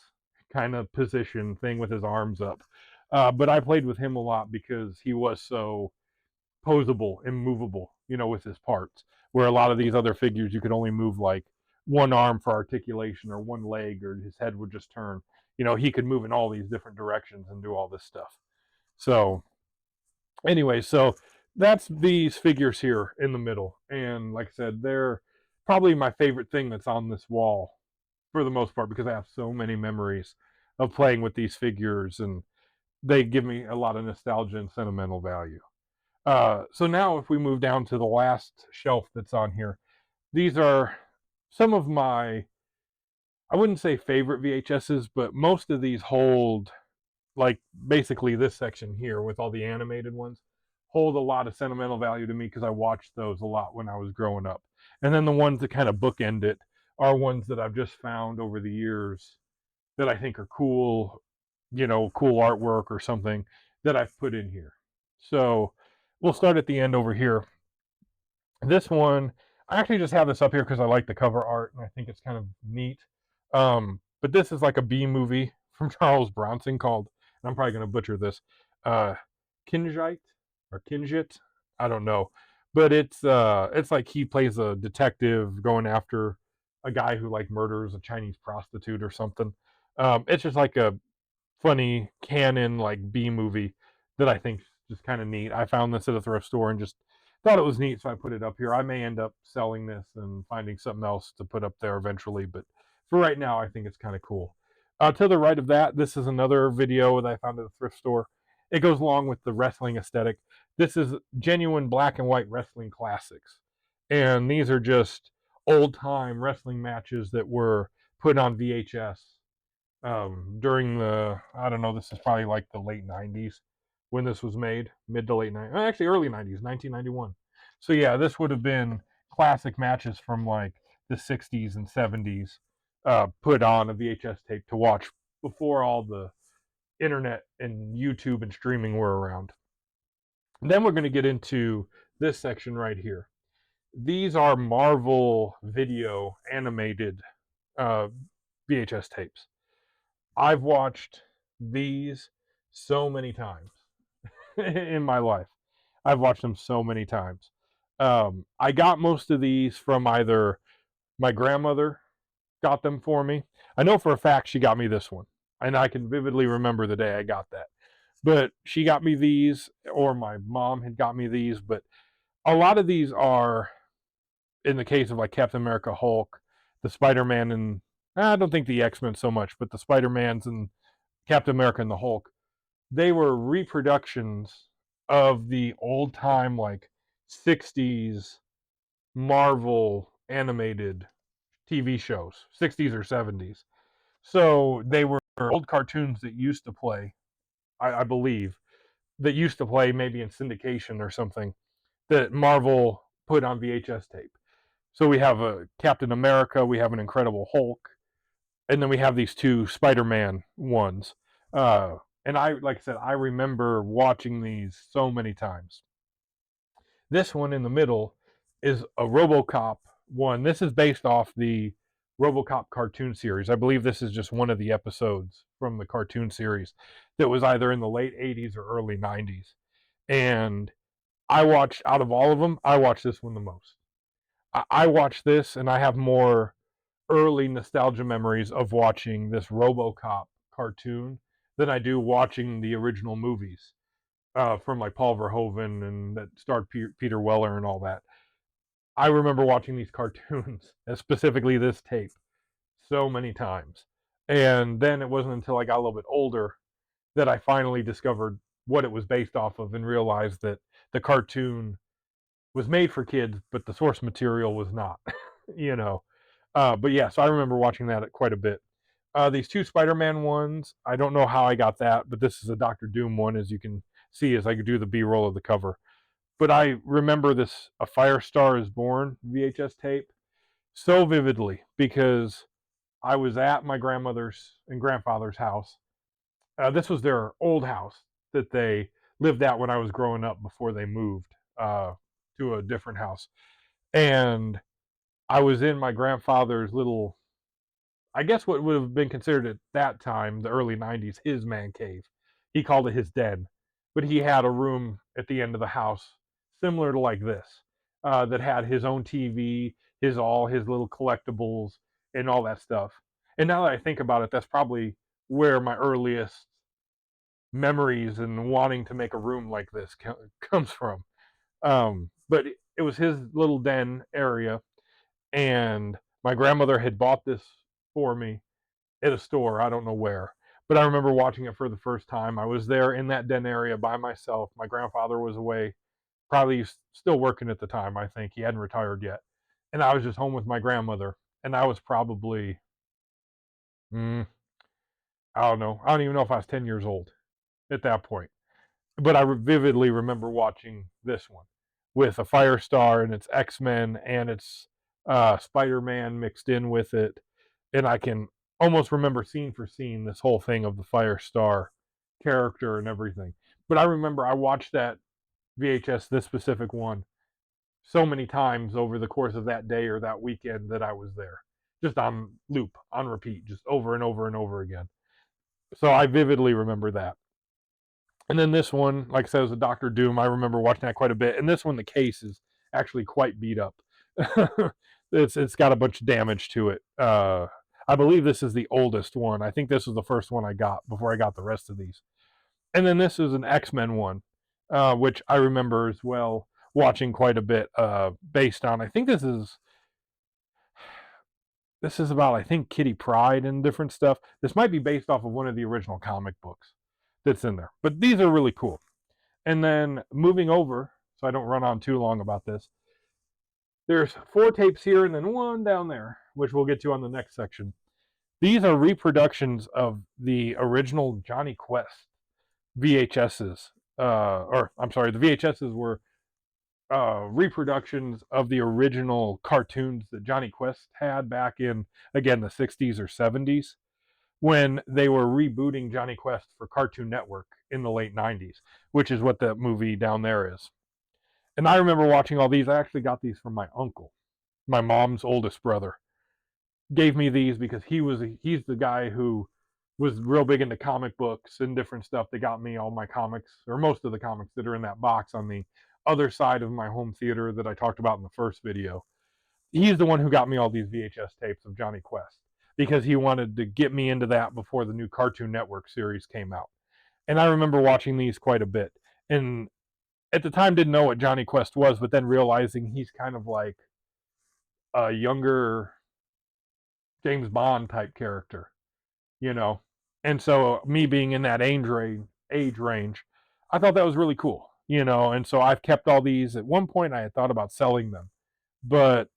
kind of position thing with his arms up. But I played with him a lot because he was so posable and movable, with his parts. Where a lot of these other figures, you could only move like one arm for articulation or one leg, or his head would just turn. He could move in all these different directions and do all this stuff. So anyway, so that's these figures here in the middle. And like I said, they're probably my favorite thing that's on this wall for the most part because I have so many memories of playing with these figures, and they give me a lot of nostalgia and sentimental value. So now if we move down to the last shelf that's on here, these are some of my, I wouldn't say favorite VHSs, but most of these hold, like basically this section here with all the animated ones, hold a lot of sentimental value to me because I watched those a lot when I was growing up. And then the ones that kind of bookend it are ones that I've just found over the years that I think are cool, cool artwork or something that I've put in here. So we'll start at the end over here. This one, I actually just have this up here because I like the cover art and I think it's kind of neat. But this is like a B movie from Charles Bronson called, and I'm probably going to butcher this, uh, Kinjite or Kinjit. I don't know, but it's like he plays a detective going after a guy who like murders a Chinese prostitute or something. It's just like a funny canon like B movie that I think is just kind of neat. I found this at a thrift store and just thought it was neat, so I put it up here. I may end up selling this and finding something else to put up there eventually, but for right now, I think it's kind of cool. To the right of that, this is another video that I found at a thrift store. It goes along with the wrestling aesthetic. This is genuine black and white wrestling classics, and these are just old time wrestling matches that were put on VHS during the, I don't know, this is probably like the late 90s when this was made, mid to late 90s, actually early 90s, 1991. So yeah, this would have been classic matches from like the 60s and 70s, put on a VHS tape to watch before all the internet and YouTube and streaming were around. And then we're going to get into this section right here. These are Marvel video animated uh, VHS tapes. I've watched these so many times in my life. I've watched them so many times. I got most of these from either my grandmother got them for me. I know for a fact she got me this one, and I can vividly remember the day I got that. But she got me these, or my mom had got me these. But a lot of these are, in the case of like Captain America, Hulk, the Spider-Man, and I don't think the X-Men so much, but the Spider-Mans and Captain America and the Hulk, they were reproductions of the old time like 60s Marvel animated TV shows, 60s or 70s. So they were old cartoons that used to play, I believe, that used to play maybe in syndication or something that Marvel put on VHS tape. So we have a Captain America, we have an Incredible Hulk, and then we have these two Spider-Man ones. And like I said, I remember watching these so many times. This one in the middle is a RoboCop one. This is based off the RoboCop cartoon series. I believe this is just one of the episodes from the cartoon series that was either in the late 80s or early 90s. And I watched, out of all of them, I watched this one the most. I watched this and I have more early nostalgia memories of watching this RoboCop cartoon than I do watching the original movies, from like Paul Verhoeven and that starred Peter Weller and all that. I remember watching these cartoons, and specifically this tape, so many times. And then it wasn't until I got a little bit older that I finally discovered what it was based off of and realized that the cartoon was made for kids, but the source material was not, you know. But yeah, so I remember watching that quite a bit. These two Spider-Man ones, I don't know how I got that, but this is a Doctor Doom one, as you can see as I do the B-roll of the cover. But I remember this A Firestar Is Born VHS tape so vividly because I was at my grandmother's and grandfather's house. This was their old house that they lived at when I was growing up before they moved to a different house. And I was in my grandfather's little, I guess what would have been considered at that time, the early 90s, his man cave. He called it his den. But he had a room at the end of the house similar to like this that had his own TV, all his little collectibles, and all that stuff. And now that I think about it, that's probably where my earliest memories and wanting to make a room like this comes from. But it was his little den area, and my grandmother had bought this for me at a store. I don't know where, but I remember watching it for the first time. I was there in that den area by myself. My grandfather was away, probably still working at the time. I think he hadn't retired yet, and I was just home with my grandmother. And I was probably, I don't know. I don't even know if I was 10 years old at that point. But I vividly remember watching this one with a Firestar and its X-Men and its Spider-Man mixed in with it. And I can almost remember scene for scene this whole thing of the Firestar character and everything. But I remember I watched that VHS, this specific one, so many times over the course of that day or that weekend that I was there. Just on loop, on repeat, just over and over and over again. So I vividly remember that. And then this one, like I said, was a Doctor Doom. I remember watching that quite a bit. And this one, the case is actually quite beat up. It's got a bunch of damage to it. I believe this is the oldest one. I think this was the first one I got before I got the rest of these. And then this is an X-Men one, which I remember as well watching quite a bit based on. I think this is about, I think, Kitty Pryde and different stuff. This might be based off of one of the original comic books that's in there. But these are really cool. And then moving over, so I don't run on too long about this, there's 4 tapes here and then one down there, which we'll get to on the next section. These are reproductions of the original Johnny Quest VHSs. The VHSs were reproductions of the original cartoons that Johnny Quest had back in, again, the 60s or 70s, when they were rebooting Johnny Quest for Cartoon Network in the late 90s, which is what the movie down there is. And I remember watching all these. I actually got these from my uncle, my mom's oldest brother. Gave me these because he's the guy who was real big into comic books and different stuff. That got me all my comics, or most of the comics that are in that box on the other side of my home theater that I talked about in the first video. He's the one who got me all these VHS tapes of Johnny Quest because he wanted to get me into that before the new Cartoon Network series came out. And I remember watching these quite a bit. And at the time didn't know what Johnny Quest was, but then realizing he's kind of like a younger James Bond type character, you know. And so me being in that age range, I thought that was really cool, you know. And so I've kept all these. At one point I had thought about selling them, but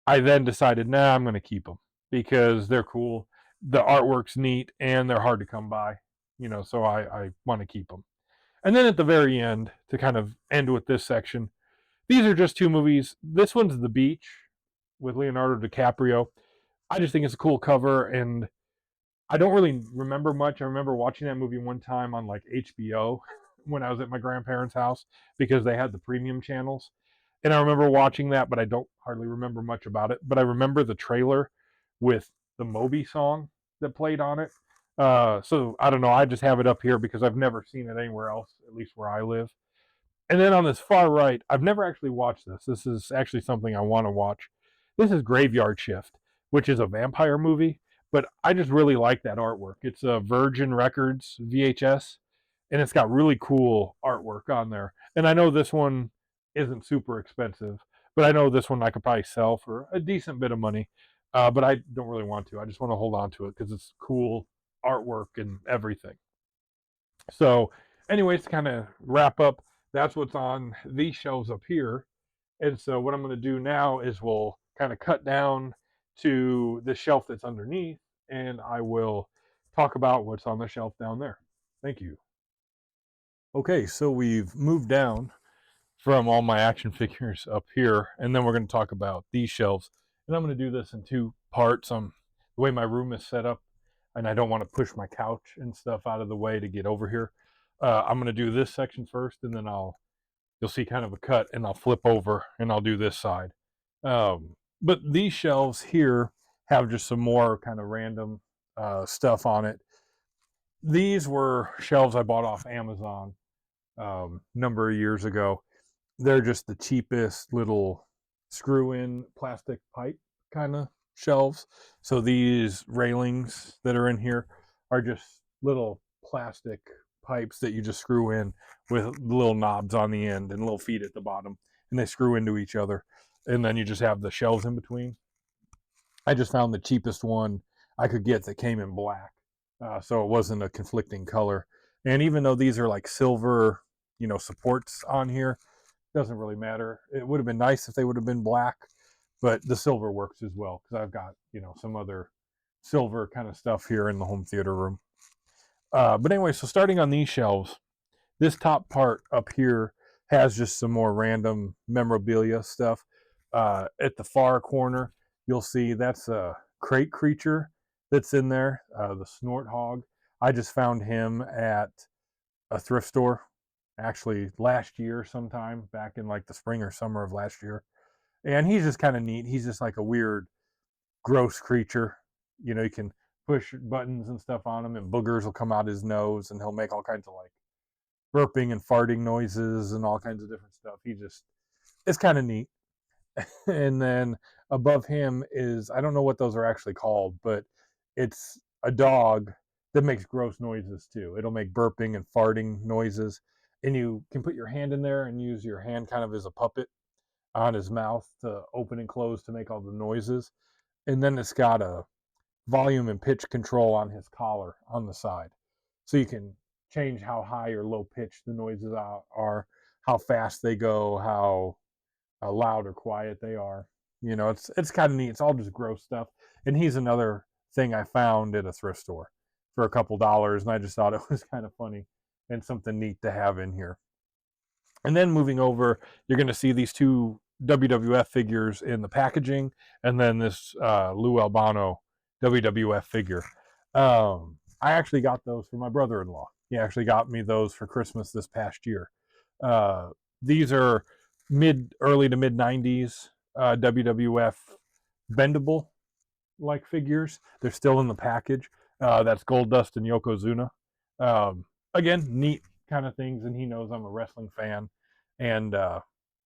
I then decided, nah, I'm going to keep them because they're cool. The artwork's neat and they're hard to come by, you know, so I want to keep them. And then at the very end, to kind of end with this section, these are just 2 movies. This one's The Beach with Leonardo DiCaprio. I just think it's a cool cover, and I don't really remember much. I remember watching that movie one time on like HBO when I was at my grandparents' house because they had the premium channels. And I remember watching that, but I don't hardly remember much about it. But I remember the trailer with the Moby song that played on it. So I don't know. I just have it up here because I've never seen it anywhere else, at least where I live. And then on this far right, I've never actually watched this. This is actually something I want to watch. This is Graveyard Shift, which is a vampire movie, but I just really like that artwork. It's a Virgin Records VHS, and it's got really cool artwork on there. And I know this one isn't super expensive, But I know this one I could probably sell for a decent bit of money. But I don't really want to. I just want to hold on to it because it's cool artwork and everything. So, anyways, to kind of wrap up, that's what's on these shelves up here. And so, what I'm going to do now is we'll kind of cut down to the shelf that's underneath, and I will talk about what's on the shelf down there. Thank you. Okay, so we've moved down from all my action figures up here, and then we're going to talk about these shelves. And I'm going to do this in two parts. The way my room is set up, and I don't want to push my couch and stuff out of the way to get over here. I'm going to do this section first, and then you'll see kind of a cut, and I'll flip over and I'll do this side. But these shelves here have just some more kind of random stuff on it. These were shelves I bought off Amazon number of years ago. They're just the cheapest little screw-in plastic pipe kind of shelves. So these railings that are in here are just little plastic pipes that you just screw in with little knobs on the end and little feet at the bottom, and they screw into each other, and then you just have the shelves in between. I just found the cheapest one I could get that came in black, so it wasn't a conflicting color. And even though these are like silver, supports on here, doesn't really matter. It would have been nice if they would have been black, but the silver works as well because I've got some other silver kind of stuff here in the home theater room. But anyway, so starting on these shelves, this top part up here has just some more random memorabilia stuff. At the far corner, you'll see that's a crate creature that's in there, the snort hog. I just found him at a thrift store actually last year sometime, back in like the spring or summer of last year. And he's just kind of neat. He's just like a weird, gross creature. You can push buttons and stuff on him, and boogers will come out his nose, and he'll make all kinds of like burping and farting noises and all kinds of different stuff. It's kind of neat. And then above him is, I don't know what those are actually called, but it's a dog that makes gross noises too. It'll make burping and farting noises. And you can put your hand in there and use your hand kind of as a puppet on his mouth to open and close to make all the noises. And then it's got a volume and pitch control on his collar on the side. So you can change how high or low pitch the noises are, how fast they go, how loud or quiet they are. It's kind of neat. It's all just gross stuff. And he's another thing I found at a thrift store for a couple dollars, and I just thought it was kind of funny and something neat to have in here. And then moving over, you're going to see these two WWF figures in the packaging, and then this Lou Albano WWF figure. I actually got those for my brother-in-law. He actually got me those for Christmas this past year. These are early to mid 90s WWF bendable like figures. They're still in the package. That's Goldust and Yokozuna. Again, neat kind of things, and he knows I'm a wrestling fan, and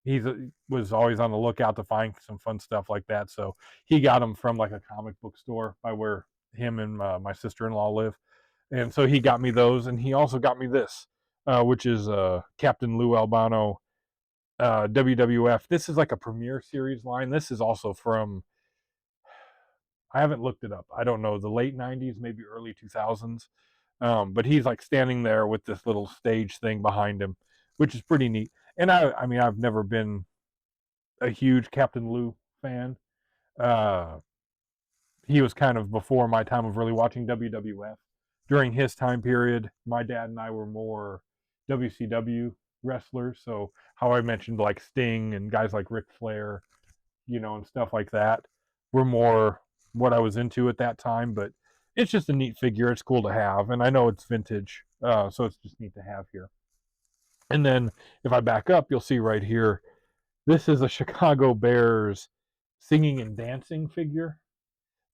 he was always on the lookout to find some fun stuff like that. So he got them from like a comic book store by where him and my sister-in-law live, and so he got me those, and he also got me this, which is Captain Lou Albano WWF. This is like a Premiere Series line. This is also from, I haven't looked it up. I don't know, the late 90s, maybe early 2000s. But he's like standing there with this little stage thing behind him, which is pretty neat. And I mean, I've never been a huge Captain Lou fan. He was kind of before my time of really watching WWF. During his time period, my dad and I were more WCW wrestlers. So how I mentioned like Sting and guys like Ric Flair, and stuff like that were more what I was into at that time. But it's just a neat figure. It's cool to have, and I know it's vintage, so it's just neat to have here. And then if I back up, you'll see right here, this is a Chicago Bears singing and dancing figure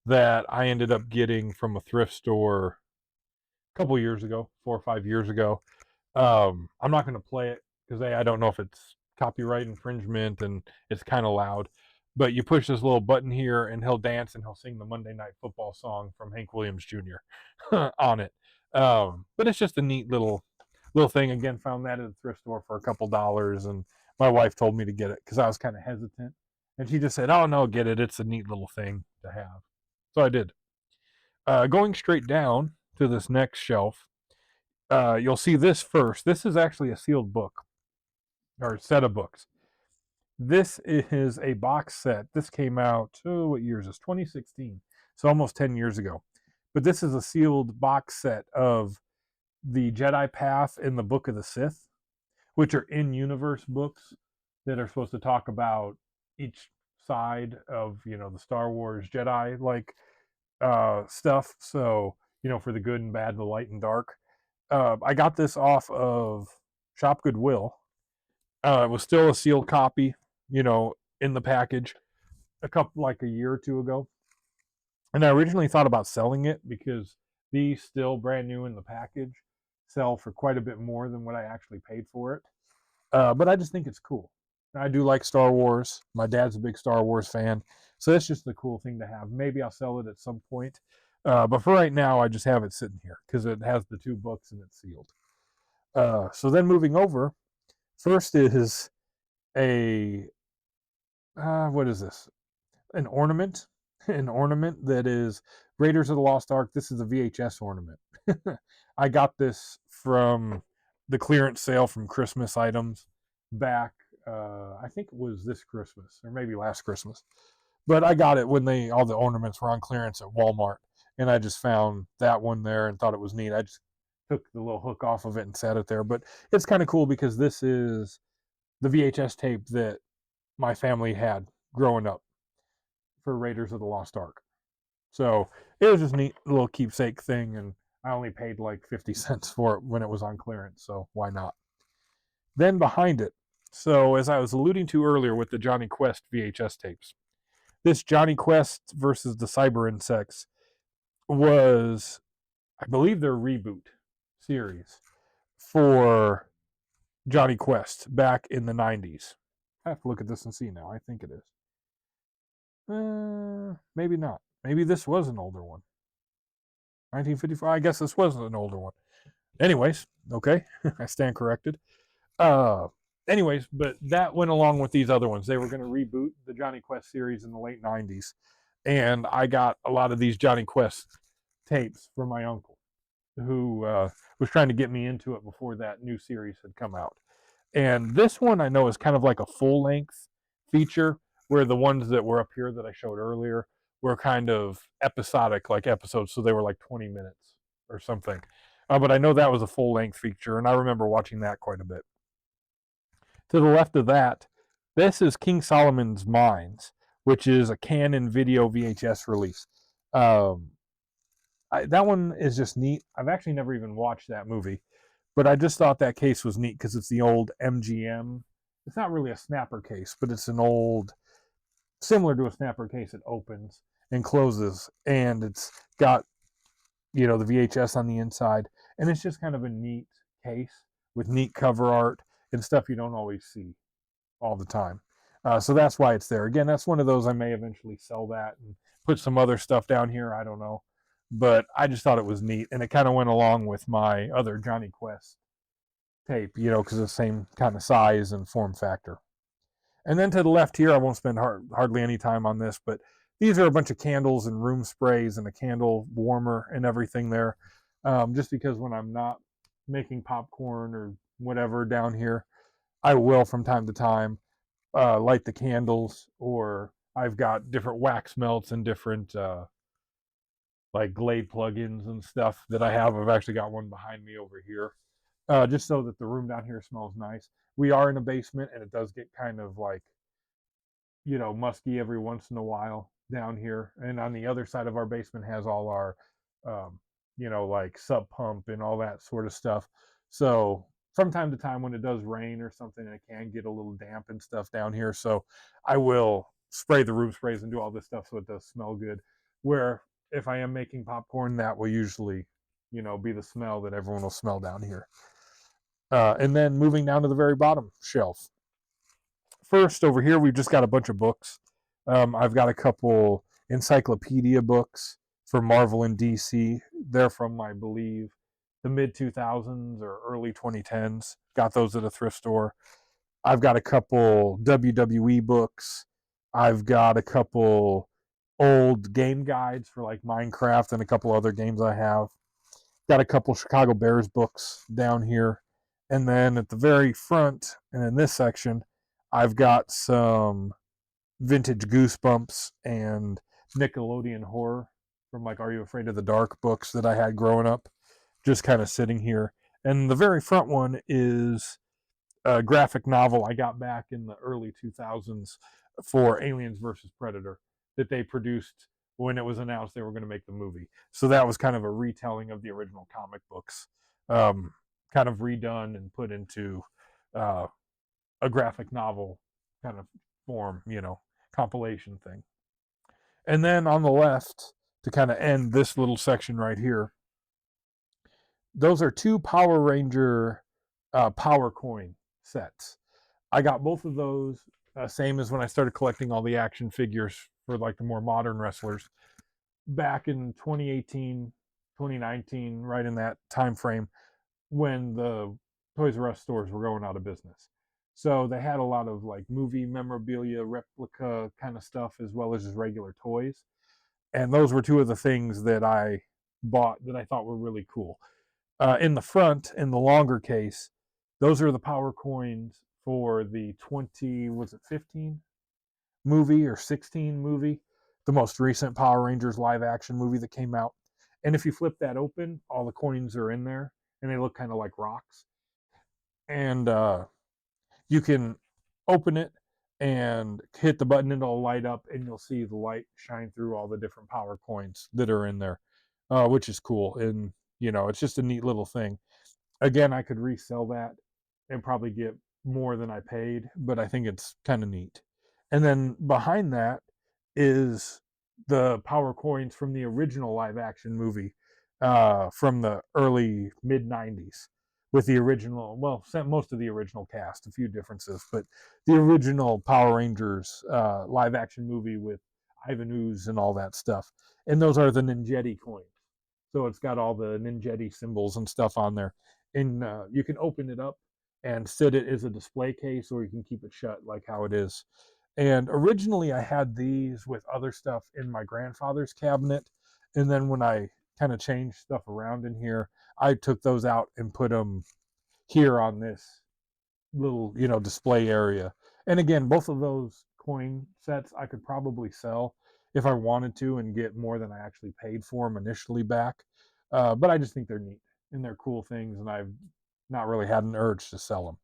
that I ended up getting from a thrift store a couple years ago, 4 or 5 years ago. I'm not going to play it because I don't know if it's copyright infringement and it's kind of loud. But you push this little button here, and he'll dance and he'll sing the Monday Night Football song from Hank Williams Jr. on it. But it's just a neat little thing. Again, found that at a thrift store for a couple dollars, and my wife told me to get it because I was kind of hesitant And she just said, "Oh no, get it. It's a neat little thing to have." So I did. Going straight down to this next shelf, you'll see this first. This is actually a sealed book or set of books. This is a box set. This came out, oh, what year is this? 2016. So almost 10 years ago. But this is a sealed box set of the Jedi Path and the Book of the Sith, which are in-universe books that are supposed to talk about each side of, the Star Wars Jedi like stuff. So, for the good and bad, the light and dark. I got this off of Shop Goodwill. It was still a sealed copy, in the package a year or two ago. And I originally thought about selling it because these still brand new in the package sell for quite a bit more than what I actually paid for it. But I just think it's cool. I do like Star Wars. My dad's a big Star Wars fan. So that's just the cool thing to have. Maybe I'll sell it at some point. But for right now, I just have it sitting here because it has the 2 books and it's sealed. So then moving over, first is what is this? An ornament. An ornament that is Raiders of the Lost Ark. This is a VHS ornament. I got this from the clearance sale from Christmas items back, I think it was this Christmas or maybe last Christmas. But I got it when all the ornaments were on clearance at Walmart, and I just found that one there and thought it was neat. I just took the little hook off of it and set it there. But it's kind of cool because this is the VHS tape that my family had growing up for Raiders of the Lost Ark. So it was just a neat little keepsake thing, and I only paid like 50 cents for it when it was on clearance, so why not? Then behind it, so as I was alluding to earlier with the Johnny Quest VHS tapes, this Johnny Quest versus the Cyber Insects was, I believe, their reboot series for Johnny Quest back in the 90s. I have to look at this and see now. I think it is. Maybe not. Maybe this was an older one. 1955. I guess this was an older one. Anyways, okay, I stand corrected. Anyways, but that went along with these other ones. They were going to reboot the Johnny Quest series in the late 90s. And I got a lot of these Johnny Quest tapes from my uncle, who was trying to get me into it before that new series had come out. And this one I know is kind of like a full-length feature, where the ones that were up here that I showed earlier were kind of episodic, like episodes, so they were like 20 minutes or something. But I know that was a full-length feature, and I remember watching that quite a bit. To the left of that, this is King Solomon's Mines, which is a Canon video VHS release. That one is just neat. I've actually never even watched that movie, but I just thought that case was neat because it's the old MGM. It's not really a snapper case, but it's an old, similar to a snapper case. It opens and closes, and it's got, the VHS on the inside, and it's just kind of a neat case with neat cover art and stuff you don't always see all the time. So that's why it's there. Again, that's one of those I may eventually sell that and put some other stuff down here. I don't know. But I just thought it was neat, and it kind of went along with my other Johnny Quest tape, because it's the same kind of size and form factor. And then to the left here, I won't spend hardly any time on this, but these are a bunch of candles and room sprays and a candle warmer and everything there. Just because when I'm not making popcorn or whatever down here, I will from time to time light the candles, or I've got different wax melts and different like Glade plugins and stuff that I have. I've actually got one behind me over here, just so that the room down here smells nice. We are in a basement, and it does get kind of like, musky every once in a while down here. And on the other side of our basement has all our, like sub pump and all that sort of stuff. So from time to time when it does rain or something, it can get a little damp and stuff down here. So I will spray the room sprays and do all this stuff so it does smell good. Where if I am making popcorn, that will usually, be the smell that everyone will smell down here. And then moving down to the very bottom shelf. First, over here, we've just got a bunch of books. I've got a couple encyclopedia books for Marvel and DC. They're from, I believe, the mid-2000s or early 2010s. Got those at a thrift store. I've got a couple WWE books. I've got a couple old game guides for like Minecraft and a couple other games I have. Got a couple Chicago Bears books down here. And then at the very front and in this section, I've got some vintage Goosebumps and Nickelodeon horror from like Are You Afraid of the Dark books that I had growing up, just kind of sitting here. And the very front one is a graphic novel I got back in the early 2000s for Aliens versus Predator that they produced when it was announced they were going to make the movie. So that was kind of a retelling of the original comic books, kind of redone and put into uh, a graphic novel kind of form, compilation thing. And then on the left, to kind of end this little section right here, those are two Power Ranger Power Coin sets. I got both of those, same as when I started collecting all the action figures for like the more modern wrestlers back in 2018, 2019, right in that time frame when the Toys R Us stores were going out of business. So they had a lot of like movie memorabilia, replica kind of stuff, as well as just regular toys. And those were two of the things that I bought that I thought were really cool. In the front, in the longer case, those are the power coins for the 15 movie or 16 movie, the most recent Power Rangers live action movie that came out. And if you flip that open, all the coins are in there and they look kind of like rocks. And you can open it and hit the button and it'll light up and you'll see the light shine through all the different power coins that are in there, which is cool. And, it's just a neat little thing. Again, I could resell that and probably get more than I paid, but I think it's kind of neat. And then behind that is the power coins from the original live action movie from the early mid 90s with the original, well, most of the original cast, a few differences, but the original Power Rangers live action movie with Ivan Ooze and all that stuff. And those are the Ninjetti coins. So it's got all the Ninjetti symbols and stuff on there. And you can open it up and sit it as a display case, or you can keep it shut like how it is. And originally I had these with other stuff in my grandfather's cabinet. And then when I kind of changed stuff around in here, I took those out and put them here on this little, display area. And again, both of those coin sets I could probably sell if I wanted to and get more than I actually paid for them initially back. But I just think they're neat and they're cool things, and I've not really had an urge to sell them.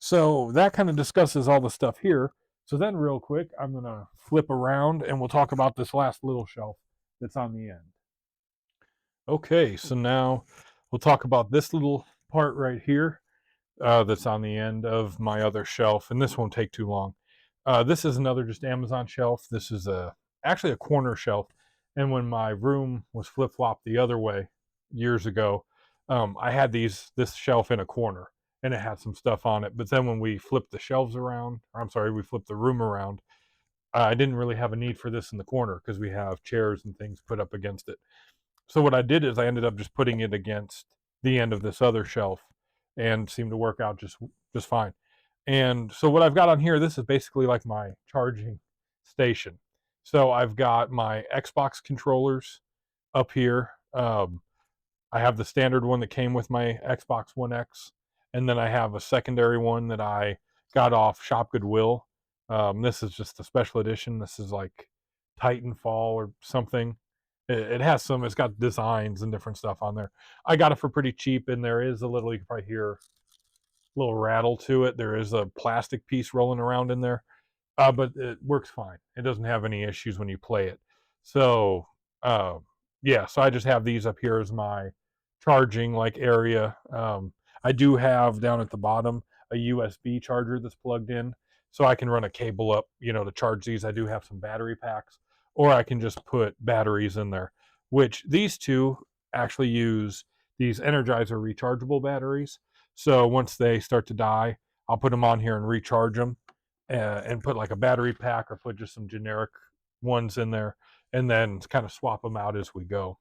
So that kind of discusses all the stuff here. So then real quick, I'm going to flip around and we'll talk about this last little shelf that's on the end. Okay, so now we'll talk about this little part right here that's on the end of my other shelf, and this won't take too long. This is another just Amazon shelf. This is actually a corner shelf, and when my room was flip-flopped the other way years ago, I had this shelf in a corner, and it had some stuff on it. But then when we flipped the shelves around, or I'm sorry, we flipped the room around, I didn't really have a need for this in the corner because we have chairs and things put up against it. So what I did is I ended up just putting it against the end of this other shelf, and seemed to work out just fine. And so what I've got on here, this is basically like my charging station. So I've got my Xbox controllers up here. I have the standard one that came with my Xbox One X, and then I have a secondary one that I got off Shop Goodwill. This is just a special edition. This is like Titanfall or something. It has some, it's got designs and different stuff on there. I got it for pretty cheap, and there is a little, you can probably hear a little rattle to it. There is a plastic piece rolling around in there, but it works fine. It doesn't have any issues when you play it. So, yeah, so I just have these up here as my charging like area. I do have down at the bottom a USB charger that's plugged in, so I can run a cable up, to charge these. I do have some battery packs, or I can just put batteries in there, which these two actually use these Energizer rechargeable batteries. So once they start to die, I'll put them on here and recharge them, and put like a battery pack or put just some generic ones in there, and then kind of swap them out as we go.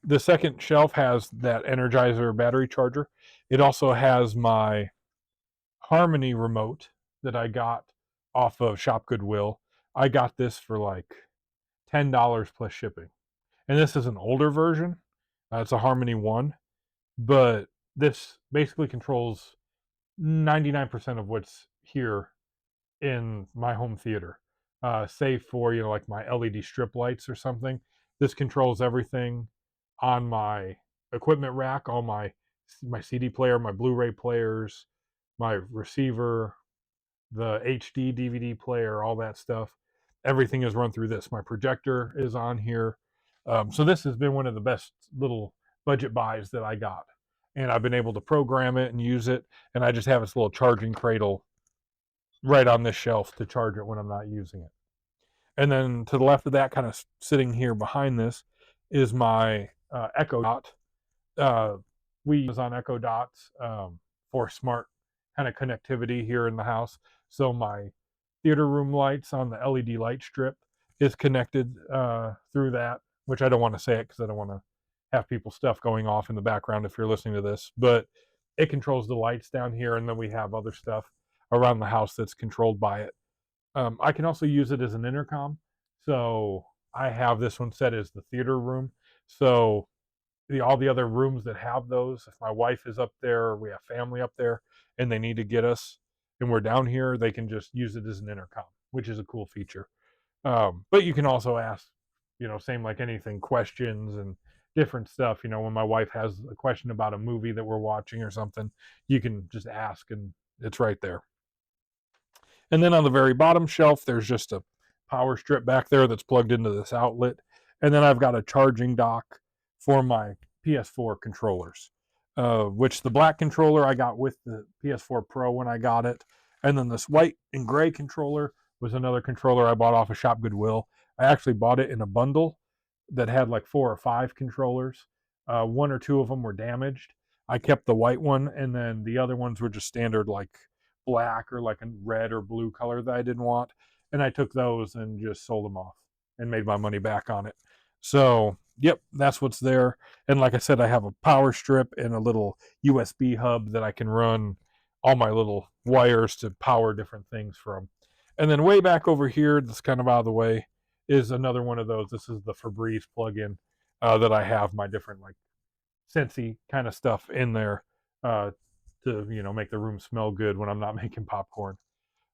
The second shelf has that Energizer battery charger. It also has my Harmony remote that I got off of Shop Goodwill. I got this for like $10 plus shipping. And this is an older version. It's a Harmony 1, but this basically controls 99% of what's here in my home theater, save for, like my LED strip lights or something. This controls everything on my equipment rack, all my CD player, my Blu-ray players, my receiver, the HD DVD player, all that stuff. Everything is run through this. My projector is on here. So this has been one of the best little budget buys that I got. And I've been able to program it and use it. And I just have this little charging cradle right on this shelf to charge it when I'm not using it. And then to the left of that, kind of sitting here behind this, is my Echo Dot. We use on Echo Dots for smart kind of connectivity here in the house. So my theater room lights on the LED light strip is connected through that, which I don't want to say it because I don't want to have people's stuff going off in the background if you're listening to this. But it controls the lights down here, and then we have other stuff around the house that's controlled by it. I can also use it as an intercom. So I have this one set as the theater room. So all the other rooms that have those, if my wife is up there or we have family up there and they need to get us and we're down here, they can just use it as an intercom, which is a cool feature. But you can also ask, same like anything, questions and different stuff. When my wife has a question about a movie that we're watching or something, you can just ask and it's right there. And then on the very bottom shelf, there's just a power strip back there that's plugged into this outlet. And then I've got a charging dock for my PS4 controllers, which the black controller I got with the PS4 Pro when I got it. And then this white and gray controller was another controller I bought off of Shop Goodwill. I actually bought it in a bundle that had like 4 or 5 controllers. 1 or 2 of them were damaged. I kept the white one, and then the other ones were just standard like black or like a red or blue color that I didn't want. And I took those and just sold them off and made my money back on it. So, yep, that's what's there. And like I said, I have a power strip and a little USB hub that I can run all my little wires to power different things from. And then way back over here, that's kind of out of the way, is another one of those. This is the Febreze plug-in that I have my different like Scentsy kind of stuff in there to make the room smell good when I'm not making popcorn.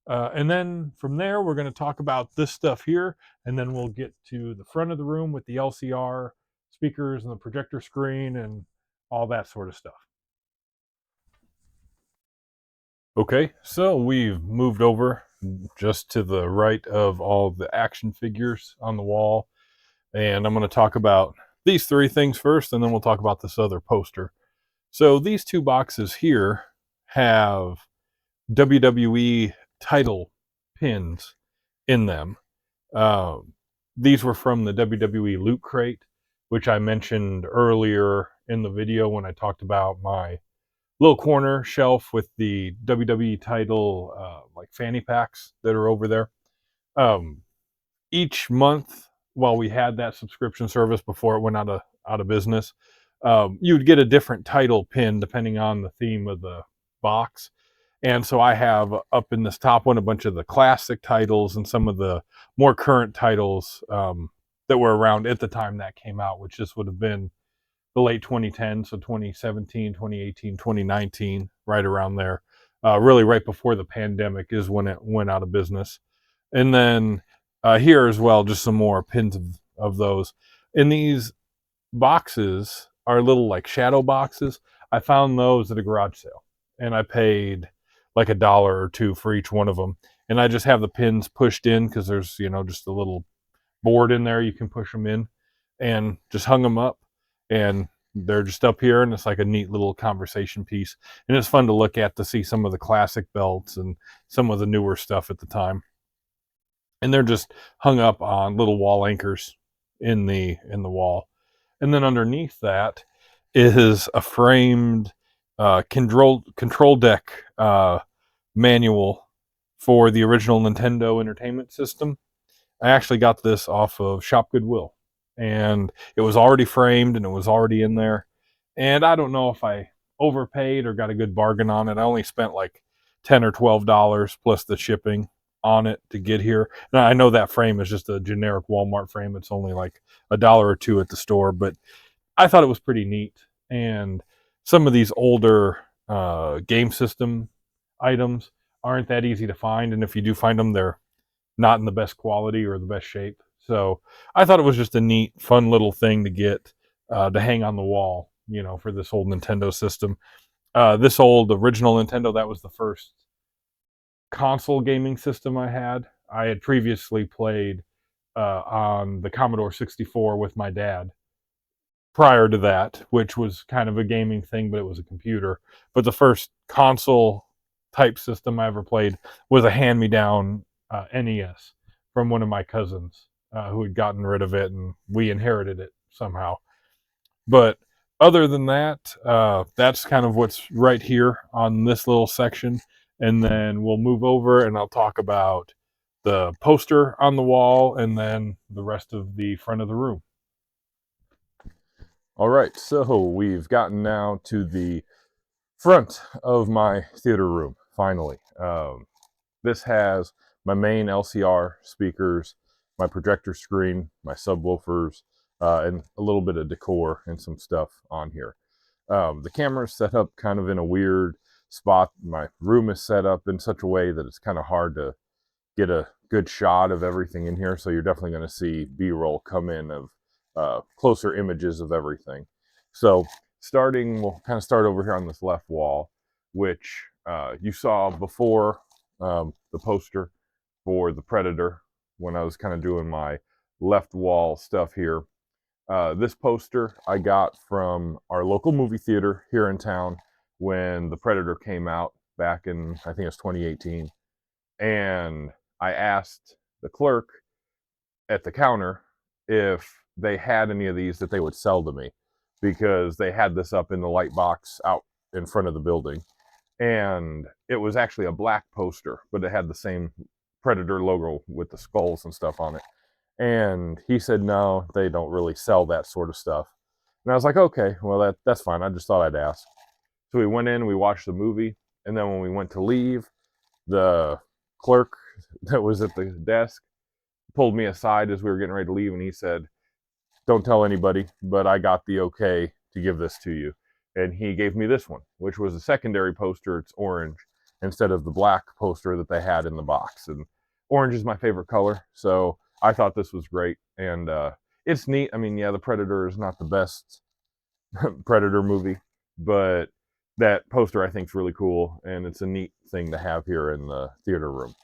And then from there, we're going to talk about this stuff here, and then we'll get to the front of the room with the LCR speakers and the projector screen and all that sort of stuff. Okay, so we've moved over just to the right of all the action figures on the wall, and I'm going to talk about these 3 things first, and then we'll talk about this other poster. So these 2 boxes here have WWE title pins in them. These were from the WWE Loot Crate, which I mentioned earlier in the video when I talked about my little corner shelf with the WWE title like fanny packs that are over there. Each month, while we had that subscription service before it went out of business, you would get a different title pin depending on the theme of the box. And so I have up in this top one a bunch of the classic titles and some of the more current titles that were around at the time that came out, which just would have been the late 2010s, so 2017, 2018, 2019, right around there. Really right before the pandemic is when it went out of business. And then here as well, just some more pins of those. And these boxes are little like shadow boxes. I found those at a garage sale, and I paid like $1 or $2 for each one of them. And I just have the pins pushed in because there's, just a little board in there you can push them in, and just hung them up. And they're just up here, and it's like a neat little conversation piece. And it's fun to look at to see some of the classic belts and some of the newer stuff at the time. And they're just hung up on little wall anchors in the wall. And then underneath that is a framed control deck manual for the original Nintendo Entertainment System. I actually got this off of Shop Goodwill, and it was already framed and it was already in there. And I don't know if I overpaid or got a good bargain on it. I only spent like $10 or $12 plus the shipping on it to get here. Now, I know that frame is just a generic Walmart frame. It's only like $1 or $2 at the store, but I thought it was pretty neat. And some of these older game system items aren't that easy to find. And if you do find them, they're not in the best quality or the best shape. So I thought it was just a neat, fun little thing to get to hang on the wall, you know, for this old Nintendo system. This old original Nintendo, that was the first console gaming system I had. I had previously played on the Commodore 64 with my dad prior to that, which was kind of a gaming thing, but it was a computer. But the first console type system I ever played was a hand me down NES from one of my cousins who had gotten rid of it, and we inherited it somehow. But other than that, that's kind of what's right here on this little section. And then we'll move over and I'll talk about the poster on the wall and then the rest of the front of the room. All right, so we've gotten now to the front of my theater room, finally. This has my main LCR speakers, my projector screen, my subwoofers, and a little bit of decor and some stuff on here. The camera is set up kind of in a weird spot. My room is set up in such a way that it's kind of hard to get a good shot of everything in here. So you're definitely going to see B-roll come in of closer images of everything. So we'll kind of start over here on this left wall, which you saw before the poster for the Predator when I was kind of doing my left wall stuff here. This poster I got from our local movie theater here in town when the Predator came out back in, I think it was 2018. And I asked the clerk at the counter if they had any of these that they would sell to me, because they had this up in the Lightbox out in front of the building. And it was actually a black poster, but it had the same Predator logo with the skulls and stuff on it. And he said, no, they don't really sell that sort of stuff. And I was like, okay, well, that's fine. I just thought I'd ask. So we went in, we watched the movie. And then when we went to leave, the clerk that was at the desk pulled me aside as we were getting ready to leave. And he said, don't tell anybody, but I got the okay to give this to you. And he gave me this one, which was a secondary poster. It's orange instead of the black poster that they had in the box. And orange is my favorite color. So I thought this was great. And it's neat. I mean, yeah, the Predator is not the best Predator movie, but that poster I think is really cool. And it's a neat thing to have here in the theater room.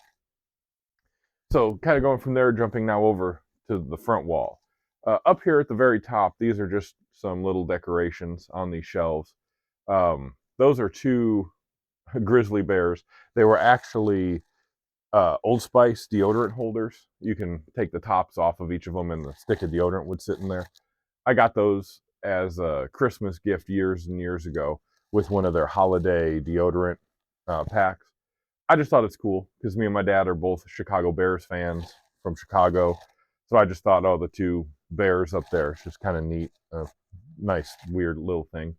So kind of going from there, jumping now over to the front wall. Up here at the very top, these are just some little decorations on these shelves. Those are two grizzly bears. They were actually Old Spice deodorant holders. You can take the tops off of each of them and the stick of deodorant would sit in there. I got those as a Christmas gift years and years ago with one of their holiday deodorant packs. I just thought it's cool because me and my dad are both Chicago Bears fans from Chicago. So I just thought, oh, the two bears up there, it's just kind of neat. Nice, weird little thing.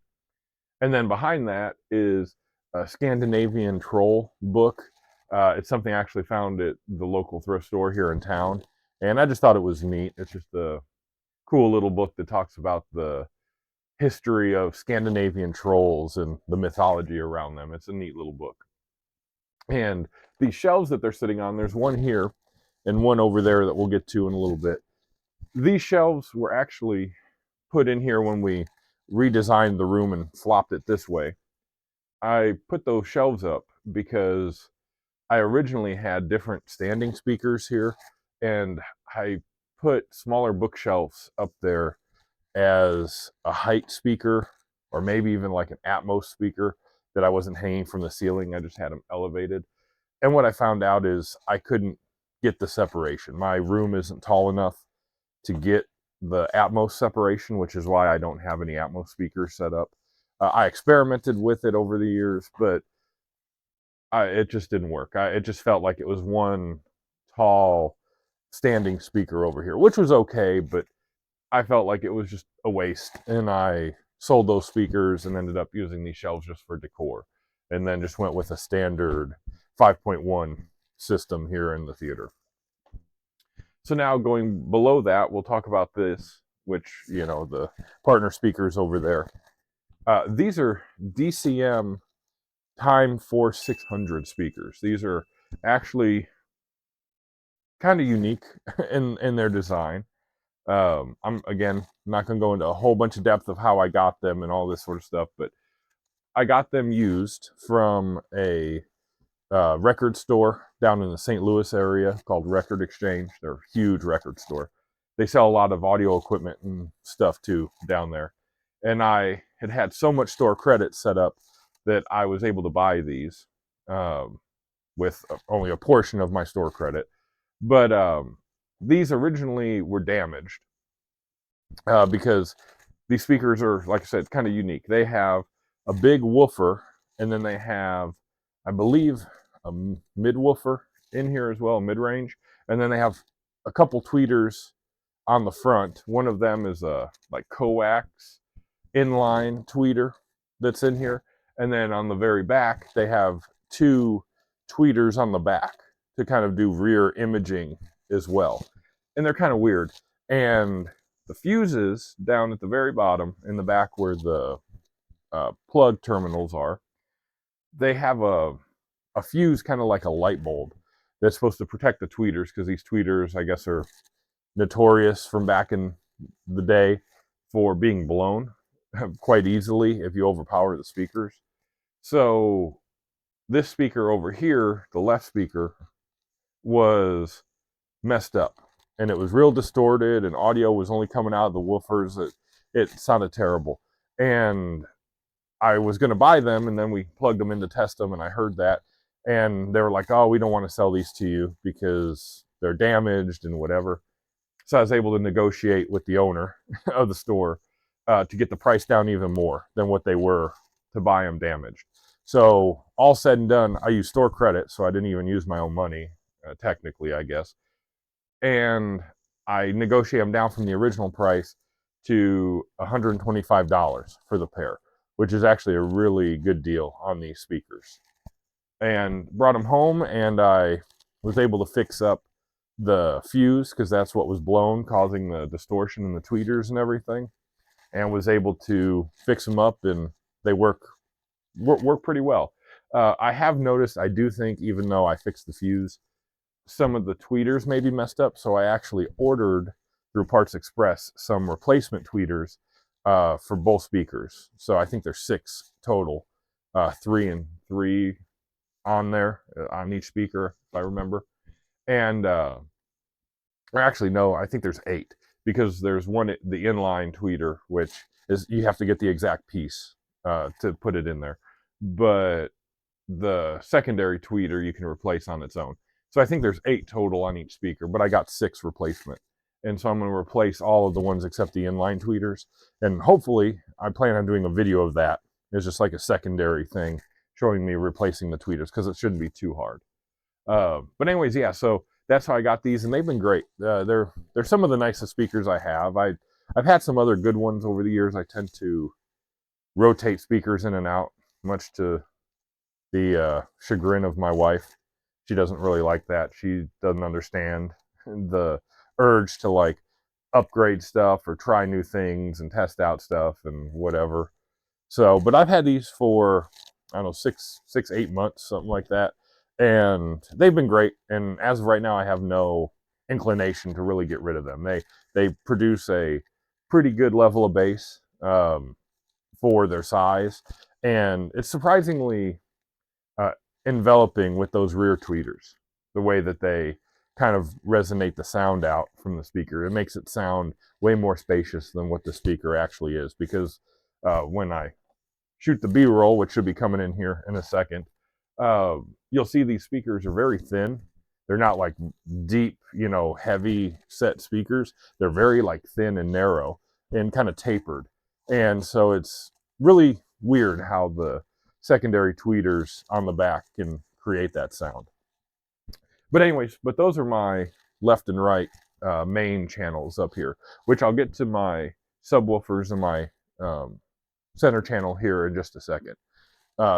And then behind that is a Scandinavian troll book. It's something I actually found at the local thrift store here in town. And I just thought it was neat. It's just a cool little book that talks about the history of Scandinavian trolls and the mythology around them. It's a neat little book. And these shelves that they're sitting on, there's one here and one over there that we'll get to in a little bit. These shelves were actually put in here when we redesigned the room and flopped it this way. I put those shelves up because I originally had different standing speakers here, and I put smaller bookshelves up there as a height speaker, or maybe even like an Atmos speaker that I wasn't hanging from the ceiling. I just had them elevated. And what I found out is I couldn't get the separation. My room isn't tall enough to get the Atmos separation, which is why I don't have any Atmos speakers set up. I experimented with it over the years, but it just didn't work. It just felt like it was one tall standing speaker over here, which was okay, but I felt like it was just a waste. And I sold those speakers and ended up using these shelves just for decor. And then just went with a standard 5.1 system here in the theater. So now going below that, we'll talk about this, which, you know, the partner speakers over there. These are DCM Time 4600 speakers. These are actually kind of unique in their design. I'm again not going to go into a whole bunch of depth of how I got them and all this sort of stuff, but I got them used from a record store down in the St. Louis area called Record Exchange. They're a huge record store. They sell a lot of audio equipment and stuff too down there. And I had so much store credit set up that I was able to buy these with only a portion of my store credit. But these originally were damaged because these speakers are, like I said, kind of unique. They have a big woofer, and then they have, I believe, a mid-woofer in here as well, mid-range. And then they have a couple tweeters on the front. One of them is a like coax inline tweeter that's in here. And then on the very back, they have two tweeters on the back to kind of do rear imaging as well. And they're kind of weird. And the fuses down at the very bottom in the back where the plug terminals are, they have a fuse kind of like a light bulb that's supposed to protect the tweeters, because these tweeters, I guess, are notorious from back in the day for being blown quite easily if you overpower the speakers. So this speaker over here, the left speaker, was messed up, and it was real distorted, and audio was only coming out of the woofers. It sounded terrible. And I was going to buy them, and then we plugged them in to test them, and I heard that, and they were like, oh, we don't want to sell these to you because they're damaged and whatever. So I was able to negotiate with the owner of the store to get the price down even more than what they were to buy them damaged. So all said and done, I used store credit, so I didn't even use my own money, technically, I guess. And I negotiated them down from the original price to $125 for the pair, which is actually a really good deal on these speakers. And brought them home, and I was able to fix up the fuse, because that's what was blown, causing the distortion in the tweeters and everything, and was able to fix them up, and they work pretty well. I have noticed, I do think, even though I fixed the fuse, some of the tweeters may be messed up, so I actually ordered through Parts Express some replacement tweeters for both speakers. So I think there's 6 total, 3 and 3 on there on each speaker, if I remember. And or actually, no, I think there's 8, because there's one, the inline tweeter, which is you have to get the exact piece to put it in there. But the secondary tweeter you can replace on its own. So I think there's 8 total on each speaker, but I got 6 replacement. And so I'm going to replace all of the ones except the inline tweeters. And hopefully, I plan on doing a video of that. It's just like a secondary thing showing me replacing the tweeters, because it shouldn't be too hard. But anyways, yeah, so that's how I got these, and they've been great. They're some of the nicest speakers I have. I've had some other good ones over the years. I tend to rotate speakers in and out, much to the chagrin of my wife. She doesn't really like that. She doesn't understand the urge to like upgrade stuff or try new things and test out stuff and whatever. So, but I've had these for, I don't know, 8 months, something like that. And they've been great. And as of right now, I have no inclination to really get rid of them. They produce a pretty good level of bass for their size. And it's surprisingly enveloping with those rear tweeters, the way that they kind of resonate the sound out from the speaker. It makes it sound way more spacious than what the speaker actually is, because when I shoot the B-roll, which should be coming in here in a second, you'll see these speakers are very thin. They're not like deep, heavy set speakers. They're very like thin and narrow and kind of tapered. And so it's really weird how the secondary tweeters on the back can create that sound. But anyways, those are my left and right main channels up here, which I'll get to my subwoofers and my center channel here in just a second.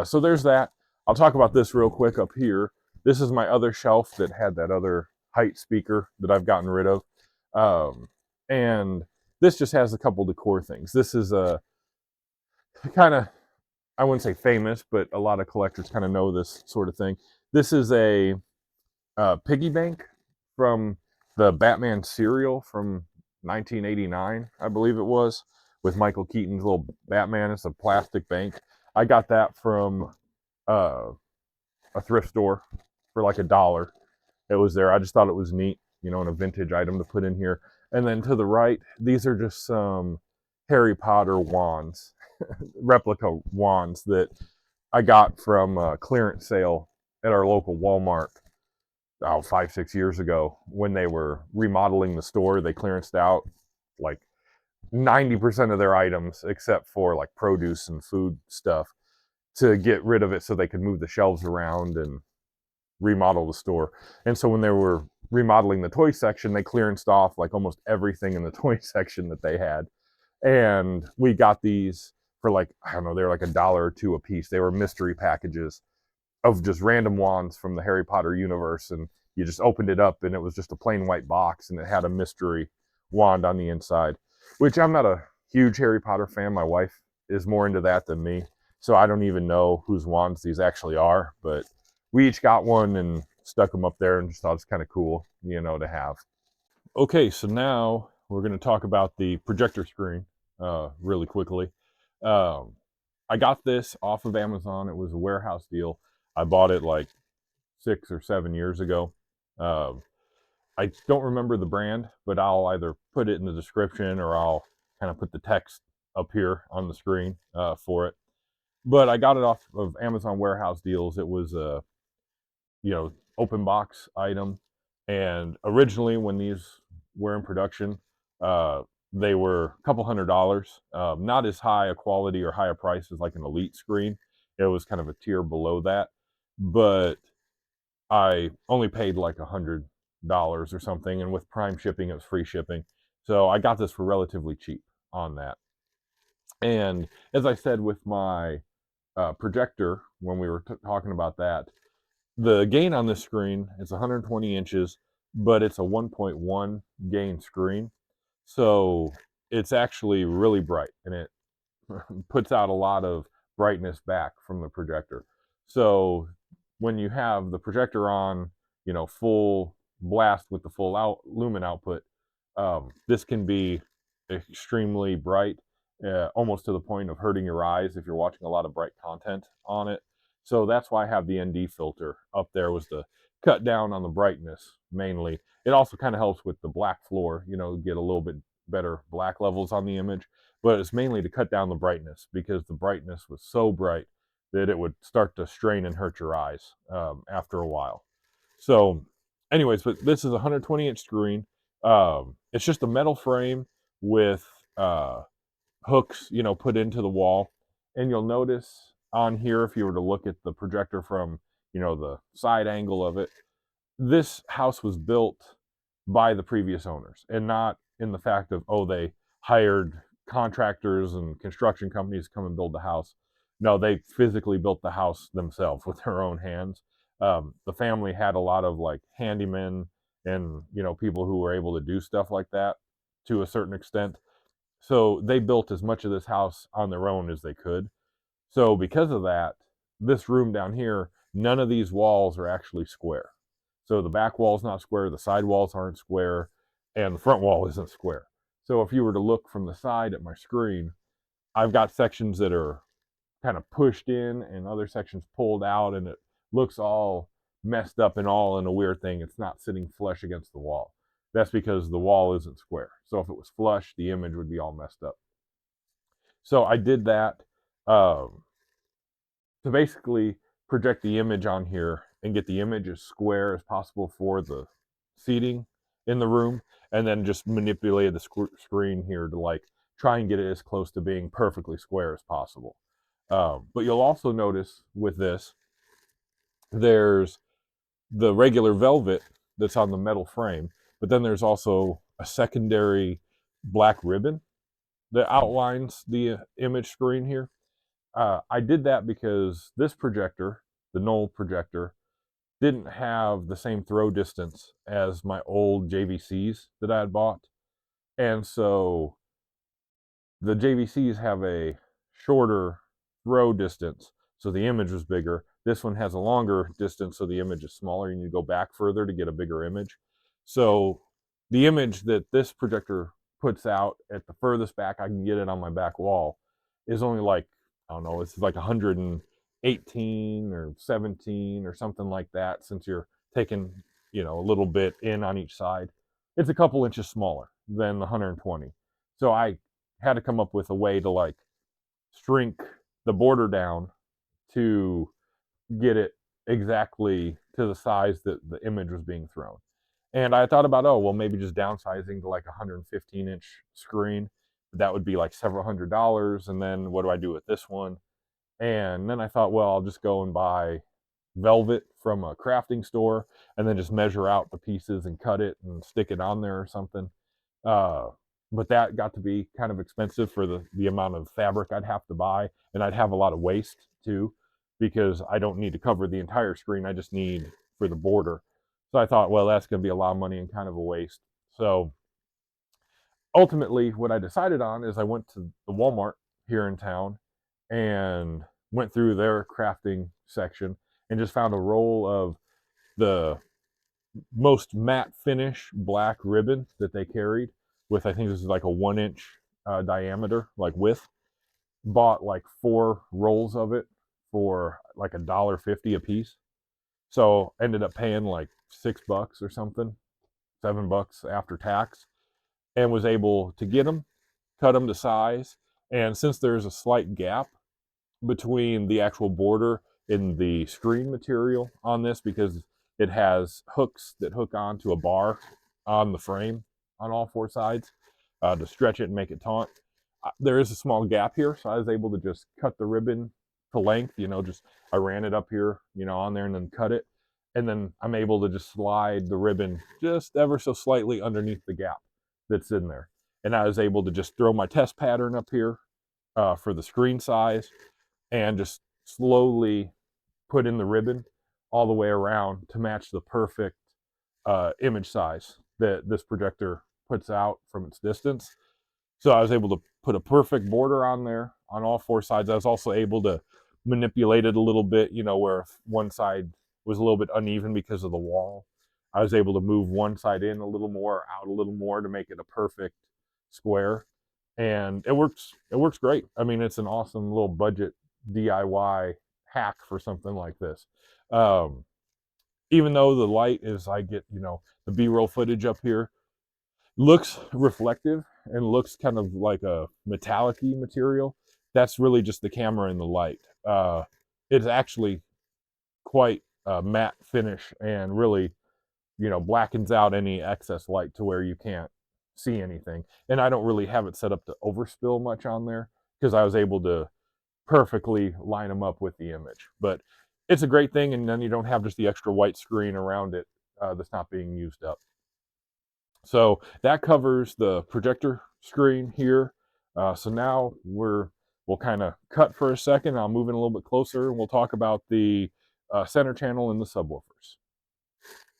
So there's that. I'll talk about this real quick up here. This is my other shelf that had that other height speaker that I've gotten rid of. And this just has a couple decor things. This is a kind of, I wouldn't say famous, but a lot of collectors kind of know this sort of thing. This is a piggy bank from the Batman serial from 1989, I believe it was, with Michael Keaton's little Batman. It's a plastic bank. I got that from uh, a thrift store for like $1. It was there. I just thought it was neat, you know, and a vintage item to put in here. And then to the right, these are just some Harry Potter wands, replica wands that I got from a clearance sale at our local Walmart 5-6 years ago when they were remodeling the store. They clearanced out like 90% of their items except for like produce and food stuff to get rid of it so they could move the shelves around and remodel the store. And so when they were remodeling the toy section, they clearanced off like almost everything in the toy section that they had. And we got these for like, I don't know, they were like $1 or $2 a piece. They were mystery packages of just random wands from the Harry Potter universe. And you just opened it up and it was just a plain white box and it had a mystery wand on the inside, which I'm not a huge Harry Potter fan. My wife is more into that than me. So I don't even know whose wands these actually are, but we each got one and stuck them up there and just thought it's kind of cool, you know, to have. Okay, so now we're going to talk about the projector screen really quickly. Um, I got this off of Amazon. It was a warehouse deal. I bought it like 6 or 7 years ago. Um, I don't remember the brand, but I'll either put it in the description or I'll kind of put the text up here on the screen for it. But I got it off of Amazon warehouse deals. It was a, you know, open box item. And originally when these were in production, they were a couple $100, not as high a quality or higher price as like an Elite screen. It was kind of a tier below that, but I only paid like $100 or something, and with Prime shipping, it was free shipping. So I got this for relatively cheap on that. And as I said with my projector, when we were talking about that, the gain on this screen is 120 inches, but it's a 1.1 gain screen. So it's actually really bright and it puts out a lot of brightness back from the projector. So when you have the projector on, you know, full blast with the full lumen output, this can be extremely bright, almost to the point of hurting your eyes if you're watching a lot of bright content on it. So that's why I have the ND filter up there, was to cut down on the brightness mainly. It also kind of helps with the black floor, you know, get a little bit better black levels on the image, but it's mainly to cut down the brightness because the brightness was so bright that it would start to strain and hurt your eyes after a while. So anyways, but this is a 120-inch screen. It's just a metal frame with hooks, you know, put into the wall. And you'll notice on here, if you were to look at the projector from, you know, the side angle of it, this house was built by the previous owners, and not in the fact of, oh, they hired contractors and construction companies to come and build the house. No, they physically built the house themselves with their own hands. The family had a lot of like handymen and, you know, people who were able to do stuff like that to a certain extent. So they built as much of this house on their own as they could. So because of that, this room down here, none of these walls are actually square. So the back wall is not square, the side walls aren't square, and the front wall isn't square. So if you were to look from the side at my screen, I've got sections that are kind of pushed in and other sections pulled out, and it looks all messed up and all in a weird thing. It's not sitting flush against the wall. That's because the wall isn't square. So if it was flush, the image would be all messed up. So I did that to basically project the image on here and get the image as square as possible for the seating in the room, and then just manipulate the screen here to like try and get it as close to being perfectly square as possible. But you'll also notice with this, there's the regular velvet that's on the metal frame, but then there's also a secondary black ribbon that outlines the image screen here. I did that because this projector, the Knoll projector, didn't have the same throw distance as my old JVCs that I had bought. And so the JVCs have a shorter throw distance, so the image was bigger. This one has a longer distance, so the image is smaller. You need to go back further to get a bigger image. So the image that this projector puts out at the furthest back I can get it on my back wall is only like, I don't know, it's like 118 or 17 or something like that, since you're taking, a little bit in on each side. It's a couple inches smaller than the 120. So I had to come up with a way to like shrink the border down to get it exactly to the size that the image was being thrown. And I thought about, oh, well, maybe just downsizing to like a 115-inch screen. That would be like several $100s. And then what do I do with this one? And then I thought, well, I'll just go and buy velvet from a crafting store and then just measure out the pieces and cut it and stick it on there or something. Uh, but that got to be kind of expensive for the amount of fabric I'd have to buy. And I'd have a lot of waste too, because I don't need to cover the entire screen. I just need for the border. So I thought, well, that's going to be a lot of money and kind of a waste. So ultimately, what I decided on is I went to the Walmart here in town and went through their crafting section and just found a roll of the most matte finish black ribbon that they carried with, I think this is like a 1-inch diameter, like width. Bought like 4 rolls of it for like $1.50 a piece. So ended up paying like $6 or something, $7 after tax, and was able to get them, cut them to size. And since there's a slight gap between the actual border and the screen material on this, because it has hooks that hook onto a bar on the frame on all 4 sides to stretch it and make it taut. There is a small gap here, so I was able to just cut the ribbon to length. Just I ran it up here, on there, and then cut it, and then I'm able to just slide the ribbon just ever so slightly underneath the gap that's in there, and I was able to just throw my test pattern up here for the screen size, and just slowly put in the ribbon all the way around to match the perfect image size that this projector puts out from its distance. So I was able to put a perfect border on there on all 4 sides. I was also able to manipulate it a little bit, where if one side was a little bit uneven because of the wall, I was able to move one side in a little more, out a little more, to make it a perfect square. And it works great. I mean, it's an awesome little budget DIY hack for something like this. Even though the light is, I get, the B-roll footage up here, looks reflective and looks kind of like a metallic-y material. That's really just the camera and the light. It's actually quite a matte finish and really, blackens out any excess light to where you can't see anything. And I don't really have it set up to overspill much on there because I was able to perfectly line them up with the image. But it's a great thing, and then you don't have just the extra white screen around it that's not being used up. So that covers the projector screen here. So now we'll kind of cut for a second. I'll move in a little bit closer and we'll talk about the center channel and the subwoofers.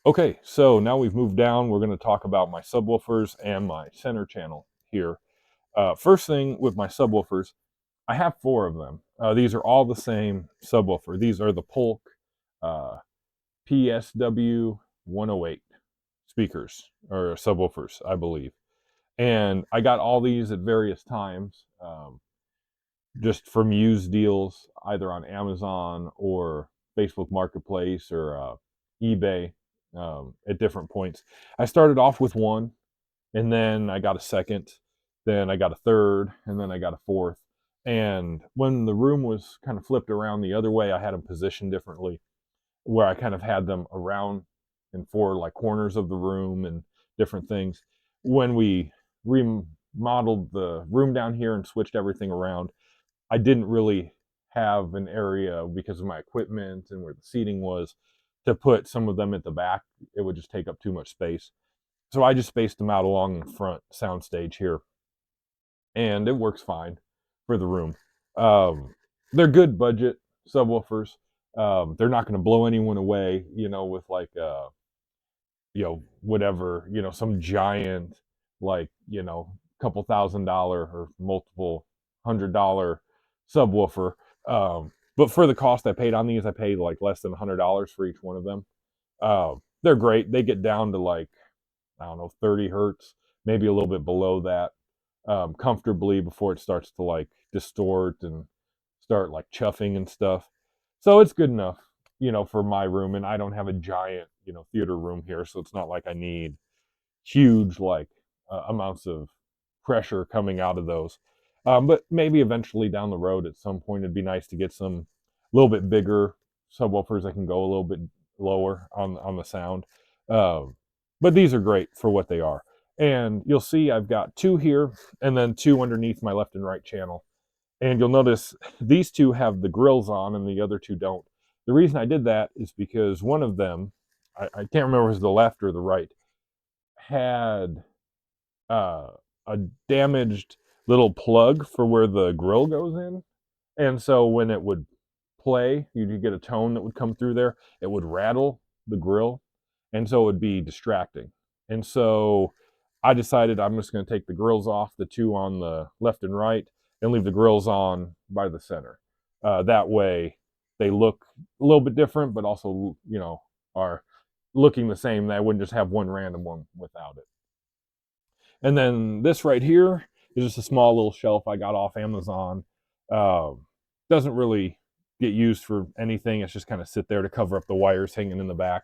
Okay, so now we've moved down. We're going to talk about my subwoofers and my center channel here. First thing with my subwoofers, I have 4 of them. These are all the same subwoofer. These are the Polk PSW 108 speakers or subwoofers, I believe. And I got all these at various times, just from used deals, either on Amazon or Facebook Marketplace or eBay at different points. I started off with one, and then I got a second, then I got a third, and then I got a fourth. And when the room was kind of flipped around the other way, I had them positioned differently, where I kind of had them around in 4 like corners of the room and different things. When we remodeled the room down here and switched everything around, I didn't really have an area because of my equipment and where the seating was to put some of them at the back. It would just take up too much space. So I just spaced them out along the front soundstage here, and it works fine for the room. They're good budget subwoofers. They're not going to blow anyone away, with like whatever, some giant, like, couple $1,000 or multiple $100 subwoofer. But for the cost I paid on these, I paid like less than $100 for each one of them. They're great. They get down to like, I don't know, 30 hertz, maybe a little bit below that, comfortably before it starts to like distort and start like chuffing and stuff. So it's good enough, for my room. And I don't have a giant, theater room here. So it's not like I need huge, like, amounts of pressure coming out of those. But maybe eventually down the road at some point, it'd be nice to get some a little bit bigger subwoofers that can go a little bit lower on the sound. Um, but these are great for what they are. And you'll see I've got two here and then two underneath my left and right channel. And you'll notice these two have the grills on and the other two don't. The reason I did that is because one of them, I can't remember if it was the left or the right, had uh, a damaged little plug for where the grill goes in. And so when it would play, you'd get a tone that would come through there. It would rattle the grill. And so it would be distracting. And so I decided I'm just going to take the grills off, the two on the left and right, and leave the grills on by the center. That way they look a little bit different, but also, are looking the same. I wouldn't just have one random one without it. And then this right here is just a small little shelf I got off Amazon. Doesn't really get used for anything. It's just kind of sit there to cover up the wires hanging in the back.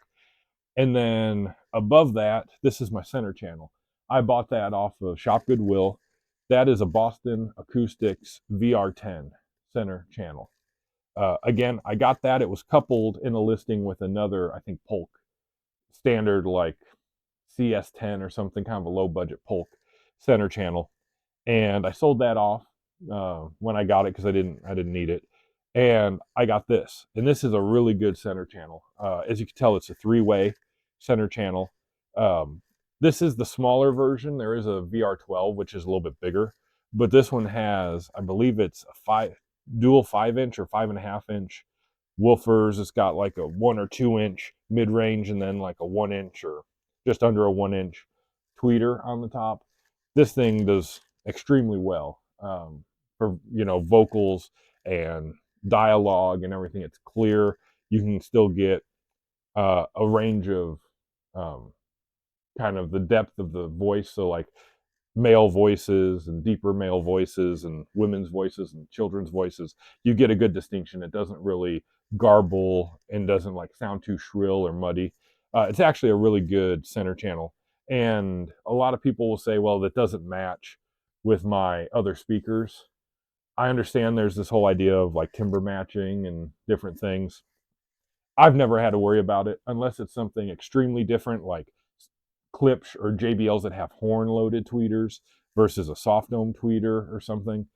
And then above that, this is my center channel. I bought that off of Shop Goodwill. That is a Boston Acoustics VR10 center channel. Again, I got that. It was coupled in a listing with another, I think, Polk standard, like CS10 or something, kind of a low budget Polk center channel. And I sold that off when I got it because I didn't need it. And I got this, and this is a really good center channel. As you can tell, it's a three-way center channel. This is the smaller version. There is a VR12, which is a little bit bigger, but this one has, I believe it's a dual 5-inch or 5.5-inch woofers. It's got like a 1 or 2-inch mid-range, and then like a 1-inch or just under a 1-inch tweeter on the top. This thing does extremely well for vocals and dialogue and everything. It's clear. You can still get a range of kind of the depth of the voice. So like male voices and deeper male voices and women's voices and children's voices. You get a good distinction. It doesn't really garble and doesn't like sound too shrill or muddy. It's actually a really good center channel. And a lot of people will say, well, that doesn't match with my other speakers. I understand there's this whole idea of like timbre matching and different things. I've never had to worry about it unless it's something extremely different, like Klipsch or JBLs that have horn-loaded tweeters versus a soft dome tweeter or something.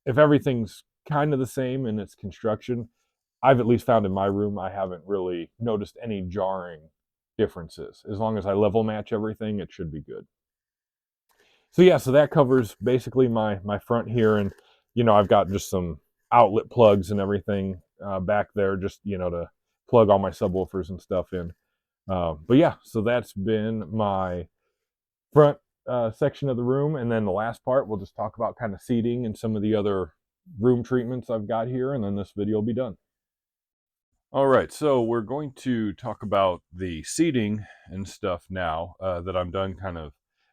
If everything's kind of the same in its construction, I've at least found in my room, I haven't really noticed any jarring differences. As long as I level match everything, it should be good. So yeah, so that covers basically my front here, and I've got just some outlet plugs and everything back there, just to plug all my subwoofers and stuff in. But yeah, so that's been my front section of the room, and then the last part we'll just talk about kind of seating and some of the other room treatments I've got here, and then this video will be done. All right, so we're going to talk about the seating and stuff now that I'm done kind of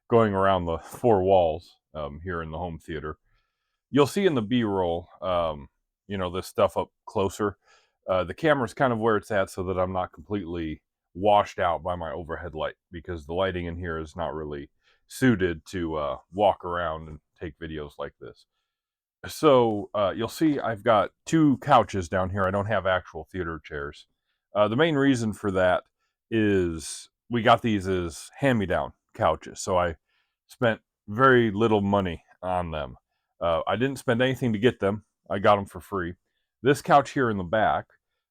going around the four walls here in the home theater. You'll see in the B-roll, this stuff up closer. The camera's kind of where it's at so that I'm not completely washed out by my overhead light, because the lighting in here is not really suited to walk around and take videos like this. So you'll see I've got two couches down here. I don't have actual theater chairs. The main reason for that is we got these as hand-me-down couches, so I spent very little money on them. I didn't spend anything to get them. I got them for free. This couch here in the back,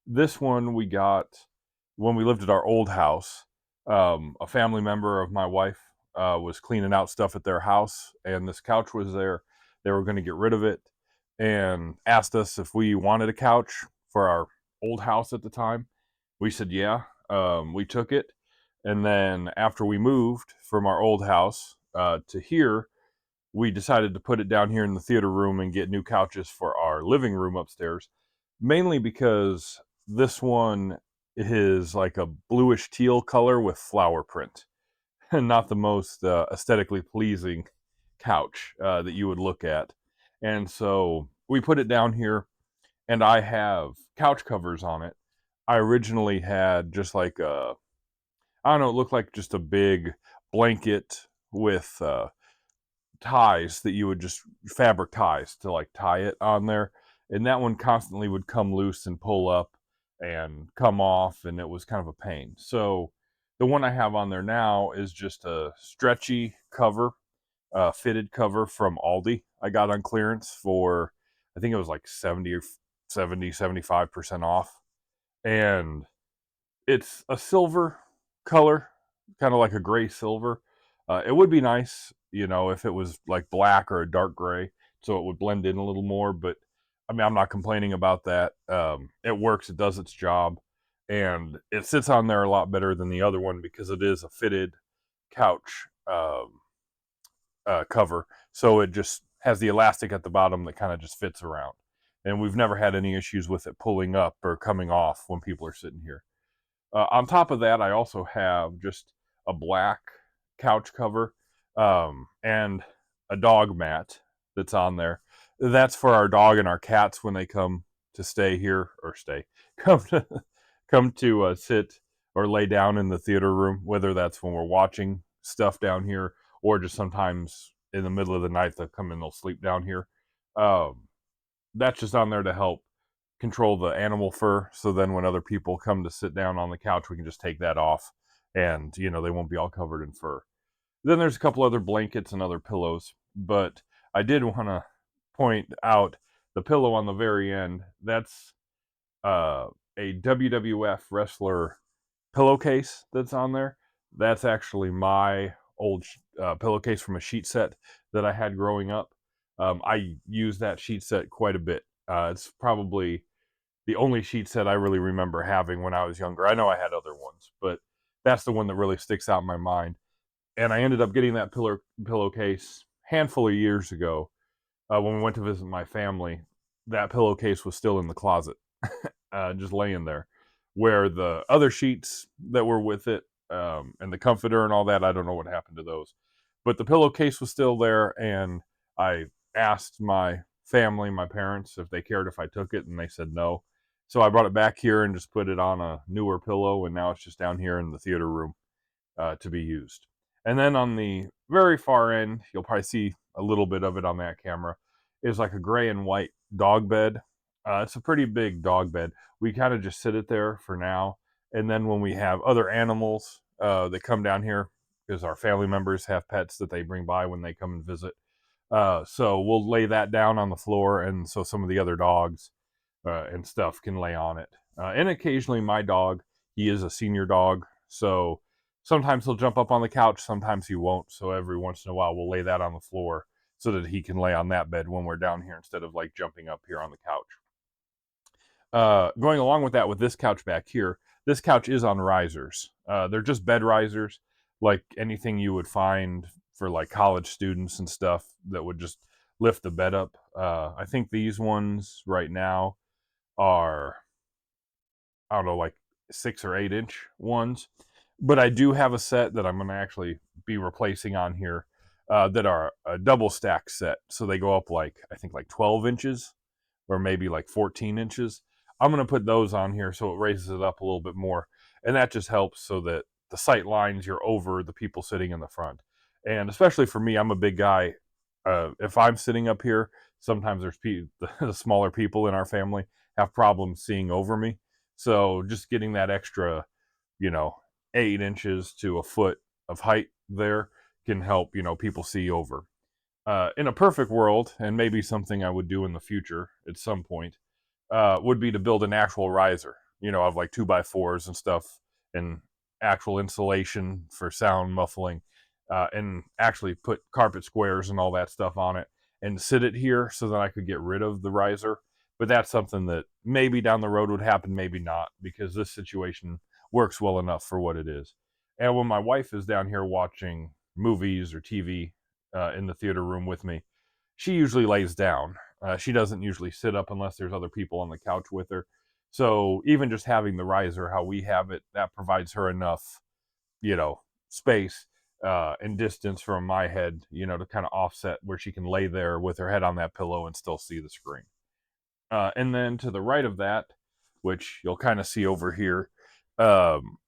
this one we got when we lived at our old house. A family member of my wife was cleaning out stuff at their house, and this couch was there. They were going to get rid of it and asked us if we wanted a couch for our old house at the time? We said, yeah. We took it. And then after we moved from our old house to here, we decided to put it down here in the theater room and get new couches for our living room upstairs, mainly because this one is like a bluish teal color with flower print and not the most aesthetically pleasing couch that you would look at. And so we put it down here, and I have couch covers on it. I originally had just like I don't know, it looked like just a big blanket with ties that you would just fabric ties to like tie it on there, and that one constantly would come loose and pull up and come off, and it was kind of a pain. So the one I have on there now is just a stretchy cover, fitted cover from Aldi. I got on clearance for, I think it was like 75% off, and it's a silver color, kind of like a gray silver. It would be nice, you know, if it was like black or a dark gray, so it would blend in a little more. But I mean, I'm not complaining about that. It works, it does its job, and it sits on there a lot better than the other one because it is a fitted couch cover. So it just has the elastic at the bottom that kind of just fits around. And we've never had any issues with it pulling up or coming off when people are sitting here. On top of that, I also have just a black couch cover and a dog mat that's on there. That's for our dog and our cats when they come to stay here or stay come to sit or lay down in the theater room. Whether that's when we're watching stuff down here or just sometimes in the middle of the night they'll come and they'll sleep down here. That's just on there to help control the animal fur, so then when other people come to sit down on the couch we can just take that off, and you know they won't be all covered in fur. Then there's a couple other blankets and other pillows, but I did want to point out the pillow on the very end. That's a WWF wrestler pillowcase that's on there. That's actually my old pillowcase from a sheet set that I had growing up. I use that sheet set quite a bit. It's probably the only sheet set I really remember having when I was younger. I know I had other ones, but that's the one that really sticks out in my mind. And I ended up getting that pillowcase handful of years ago when we went to visit my family. That pillowcase was still in the closet, just laying there, where the other sheets that were with it and the comforter and all that, I don't know what happened to those. But the pillowcase was still there, and I asked my family, my parents, if they cared if I took it, and they said no. So I brought it back here and just put it on a newer pillow, and now it's just down here in the theater room to be used. And then on the very far end, you'll probably see a little bit of it on that camera, is like a gray and white dog bed. It's a pretty big dog bed. We kind of just sit it there for now. And then when we have other animals that come down here, because our family members have pets that they bring by when they come and visit, so we'll lay that down on the floor, and so some of the other dogs and stuff can lay on it. And occasionally my dog, he is a senior dog, so sometimes he'll jump up on the couch, sometimes he won't. So every once in a while we'll lay that on the floor so that he can lay on that bed when we're down here instead of like jumping up here on the couch. Going along with that, with this couch back here, this couch is on risers. They're just bed risers, like anything you would find for like college students and stuff that would just lift the bed up. I think these ones right now are, I don't know, like 6 or 8 inch ones. But I do have a set that I'm going to actually be replacing on here that are a double stack set. So they go up like, I think like 12 inches or maybe like 14 inches. I'm going to put those on here so it raises it up a little bit more. And that just helps so that the sight lines, you're over the people sitting in the front. And especially for me, I'm a big guy. If I'm sitting up here, sometimes there's the smaller people in our family have problems seeing over me. So just getting that extra, you know, 8 inches to a foot of height there can help, you know, people see over. In a perfect world, and maybe something I would do in the future at some point, would be to build an actual riser, you know, of like 2x4s and stuff, and actual insulation for sound muffling, and actually put carpet squares and all that stuff on it and sit it here so that I could get rid of the riser. but that's something that maybe down the road would happen, maybe not, because this situation works well enough for what it is. And when my wife is down here watching movies or TV in the theater room with me, she usually lays down. She doesn't usually sit up unless there's other people on the couch with her. So even just having the riser how we have it, that provides her enough, space and distance from my head, to kind of offset where she can lay there with her head on that pillow and still see the screen. And then to the right of that, which you'll kind of see over here,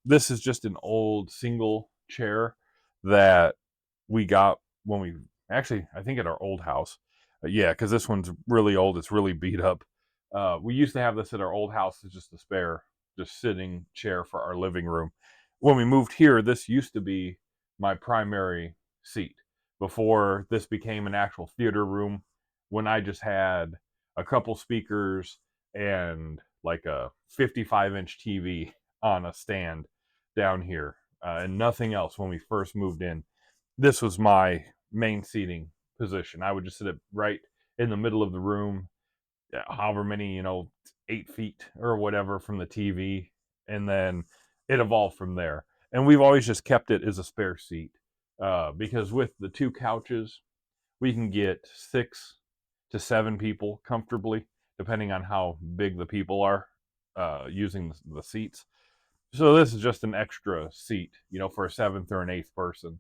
this is just an old single chair that we got when we actually, I think, at our old house. Yeah, because this one's really old. It's really beat up. We used to have this at our old house as just a spare, just sitting chair for our living room. When we moved here, this used to be my primary seat before this became an actual theater room, when I just had a couple speakers and like a 55-inch TV on a stand down here, and nothing else. When we first moved in, this was my main seating position. I would just sit it right in the middle of the room, however many, 8 feet or whatever from the TV, and then it evolved from there. And we've always just kept it as a spare seat, because with the two couches, we can get 6 to 7 people comfortably, depending on how big the people are using the seats. So this is just an extra seat, for a 7th or an 8th person,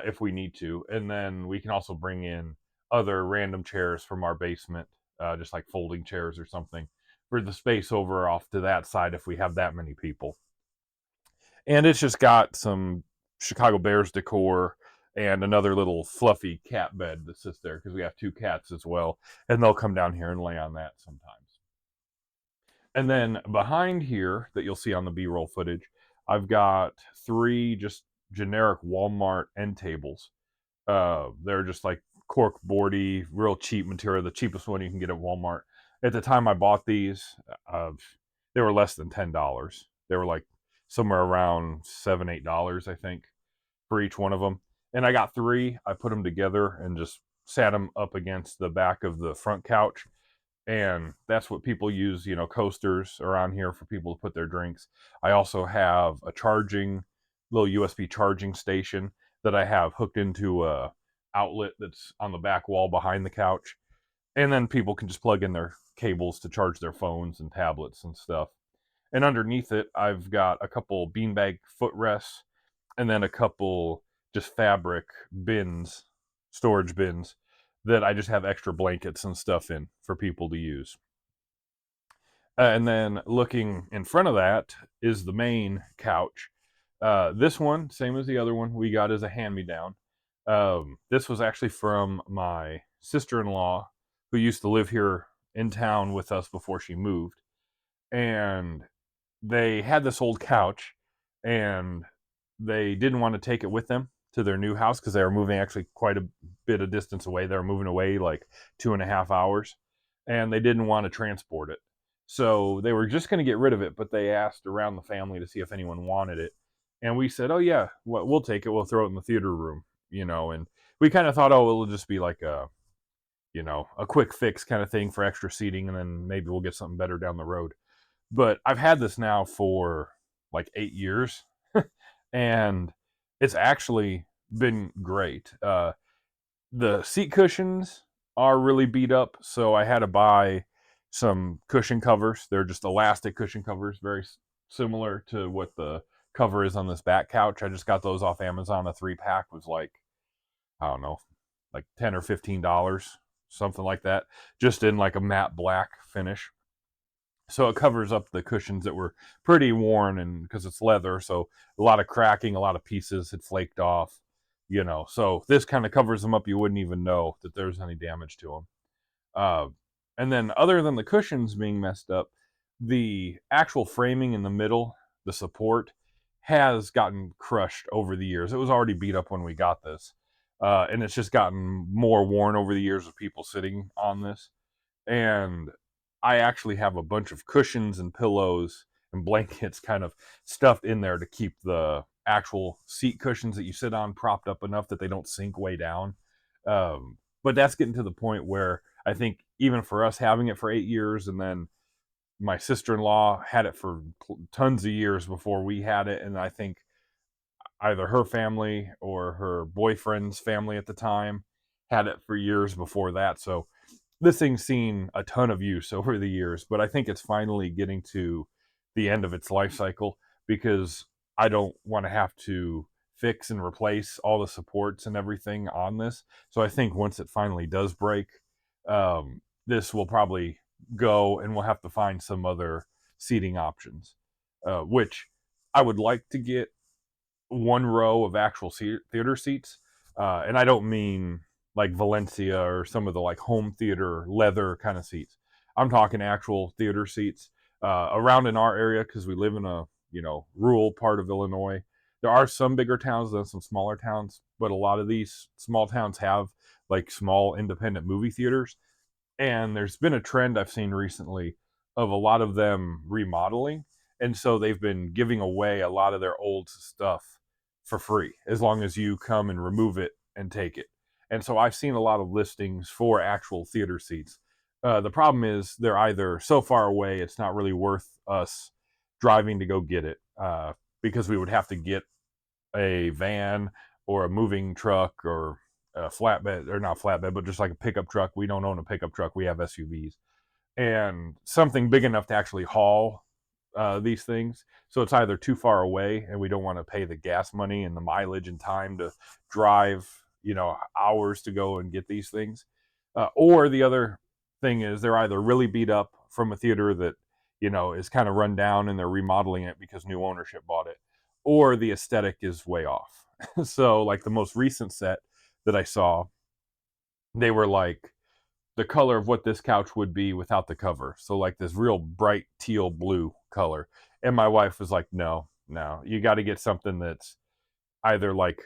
if we need to. And then we can also bring in other random chairs from our basement, just like folding chairs or something, for the space over off to that side if we have that many people. And it's just got some Chicago Bears decor and another little fluffy cat bed that sits there, because we have 2 cats as well, and they'll come down here and lay on that sometimes. And then behind here that you'll see on the B-roll footage, I've got 3 just generic Walmart end tables. They're just like cork boardy, real cheap material, the cheapest one you can get at Walmart. At the time I bought these, they were less than $10. They were like somewhere around $7, $8, I think, for each one of them. And I got 3. I put them together and just sat them up against the back of the front couch. And that's what people use, coasters around here for people to put their drinks. I also have a little USB charging station that I have hooked into a outlet that's on the back wall behind the couch. And then people can just plug in their cables to charge their phones and tablets and stuff. And underneath it, I've got a couple beanbag footrests, and then a couple just fabric bins, storage bins, that I just have extra blankets and stuff in for people to use. And then looking in front of that is the main couch. This one, same as the other one, we got as a hand-me-down. This was actually from my sister-in-law, who used to live here in town with us before she moved. And they had this old couch, and they didn't want to take it with them to their new house because they were moving actually quite a bit of distance away. They were moving away like 2.5 hours, and they didn't want to transport it. So they were just going to get rid of it, but they asked around the family to see if anyone wanted it. And we said, oh yeah, we'll take it. We'll throw it in the theater room, and we kind of thought, oh, it'll just be like a quick fix kind of thing for extra seating, and then maybe we'll get something better down the road. But I've had this now for like 8 years, and it's actually been great. The seat cushions are really beat up, so I had to buy some cushion covers. They're just elastic cushion covers, very similar to what the cover is on this back couch. I just got those off Amazon. A 3-pack was like, I don't know, like $10 or $15, something like that, just in like a matte black finish. So it covers up the cushions that were pretty worn, and because it's leather, so a lot of cracking, a lot of pieces had flaked off, So this kind of covers them up. You wouldn't even know that there's any damage to them. And then other than the cushions being messed up, the actual framing in the middle, the support, has gotten crushed over the years. It was already beat up when we got this. And it's just gotten more worn over the years of people sitting on this. And I actually have a bunch of cushions and pillows and blankets kind of stuffed in there to keep the actual seat cushions that you sit on propped up enough that they don't sink way down. But that's getting to the point where I think even for us having it for 8 years, and then my sister-in-law had it for tons of years before we had it, and I think either her family or her boyfriend's family at the time had it for years before that. So this thing's seen a ton of use over the years, but I think it's finally getting to the end of its life cycle, because I don't want to have to fix and replace all the supports and everything on this. So I think once it finally does break, this will probably go, and we'll have to find some other seating options, which I would like to get one row of actual theater seats. And I don't mean like Valencia or some of the like home theater leather kind of seats. I'm talking actual theater seats around in our area, because we live in a rural part of Illinois. There are some bigger towns than some smaller towns, but a lot of these small towns have like small independent movie theaters. And there's been a trend I've seen recently of a lot of them remodeling. And so they've been giving away a lot of their old stuff for free, as long as you come and remove it and take it. And so I've seen a lot of listings for actual theater seats. The problem is they're either so far away, it's not really worth us driving to go get it, because we would have to get a van or a moving truck or a flatbed, or not flatbed, but just like a pickup truck. We don't own a pickup truck. We have SUVs, and something big enough to actually haul these things. So it's either too far away, and we don't want to pay the gas money and the mileage and time to drive, hours to go and get these things. Or the other thing is they're either really beat up from a theater that, is kind of run down, and they're remodeling it because new ownership bought it, or the aesthetic is way off. So like the most recent set that I saw, they were like the color of what this couch would be without the cover. So like this real bright teal blue color. And my wife was like, no, you got to get something that's either like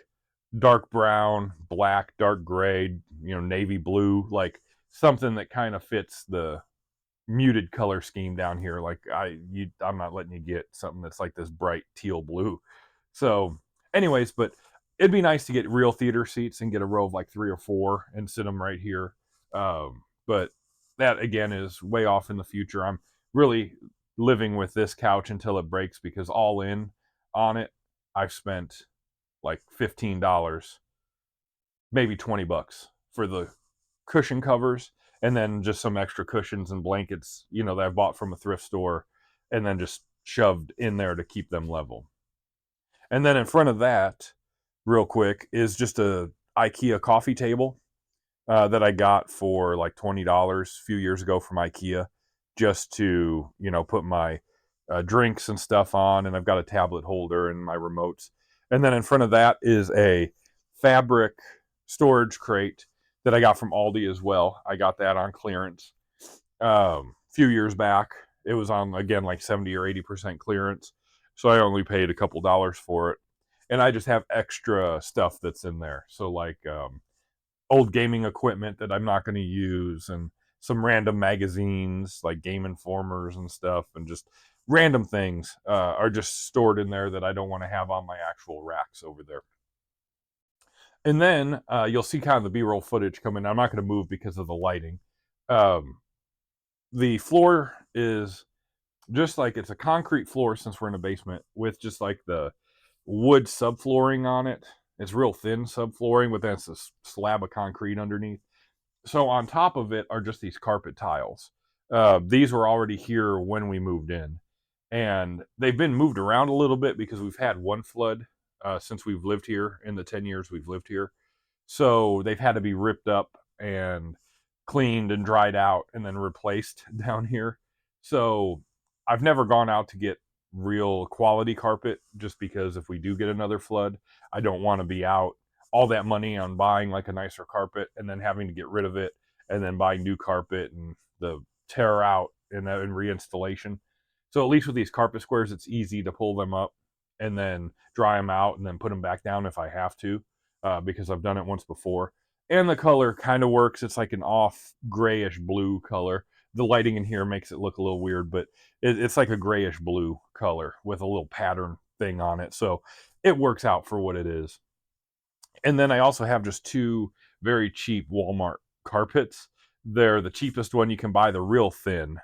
dark brown, black, dark gray, navy blue, like something that kind of fits the muted color scheme down here. Like I'm not letting you get something that's like this bright teal blue. So anyways, but it'd be nice to get real theater seats and get a row of like 3 or 4 and sit them right here. But that again is way off in the future. I'm really living with this couch until it breaks, because all in on it, I've spent like $15, maybe $20 for the cushion covers, and then just some extra cushions and blankets, that I bought from a thrift store, and then just shoved in there to keep them level. And then in front of that, real quick, is just a IKEA coffee table that I got for like $20 a few years ago from IKEA, just to, put my drinks and stuff on. And I've got a tablet holder and my remotes. And then in front of that is a fabric storage crate that I got from Aldi as well. I got that on clearance a few years back. It was on, again, like 70 or 80% clearance. So I only paid a couple dollars for it. And I just have extra stuff that's in there. So like old gaming equipment that I'm not going to use, and some random magazines like Game Informers and stuff, and just random things are just stored in there that I don't want to have on my actual racks over there. And then you'll see kind of the B-roll footage coming. I'm not going to move because of the lighting. The floor is just like, it's a concrete floor, since we're in a basement, with just like the wood subflooring on it. It's real thin subflooring, but that's a slab of concrete underneath. So on top of it are just these carpet tiles. These were already here when we moved in, and they've been moved around a little bit because we've had one flood since we've lived here, in the 10 years we've lived here. So they've had to be ripped up and cleaned and dried out and then replaced down here. So I've never gone out to get real quality carpet, just because if we do get another flood, I don't want to be out all that money on buying like a nicer carpet and then having to get rid of it and then buy new carpet and the tear out and reinstallation. So at least with these carpet squares, it's easy to pull them up and then dry them out and then put them back down if I have to, because I've done it once before. And the color kind of works. It's like an off grayish blue color. The lighting in here makes it look a little weird, but it's like a grayish blue color with a little pattern thing on it. So it works out for what it is. And then I also have just 2 very cheap Walmart carpets They're the cheapest one you can buy. They're real thin.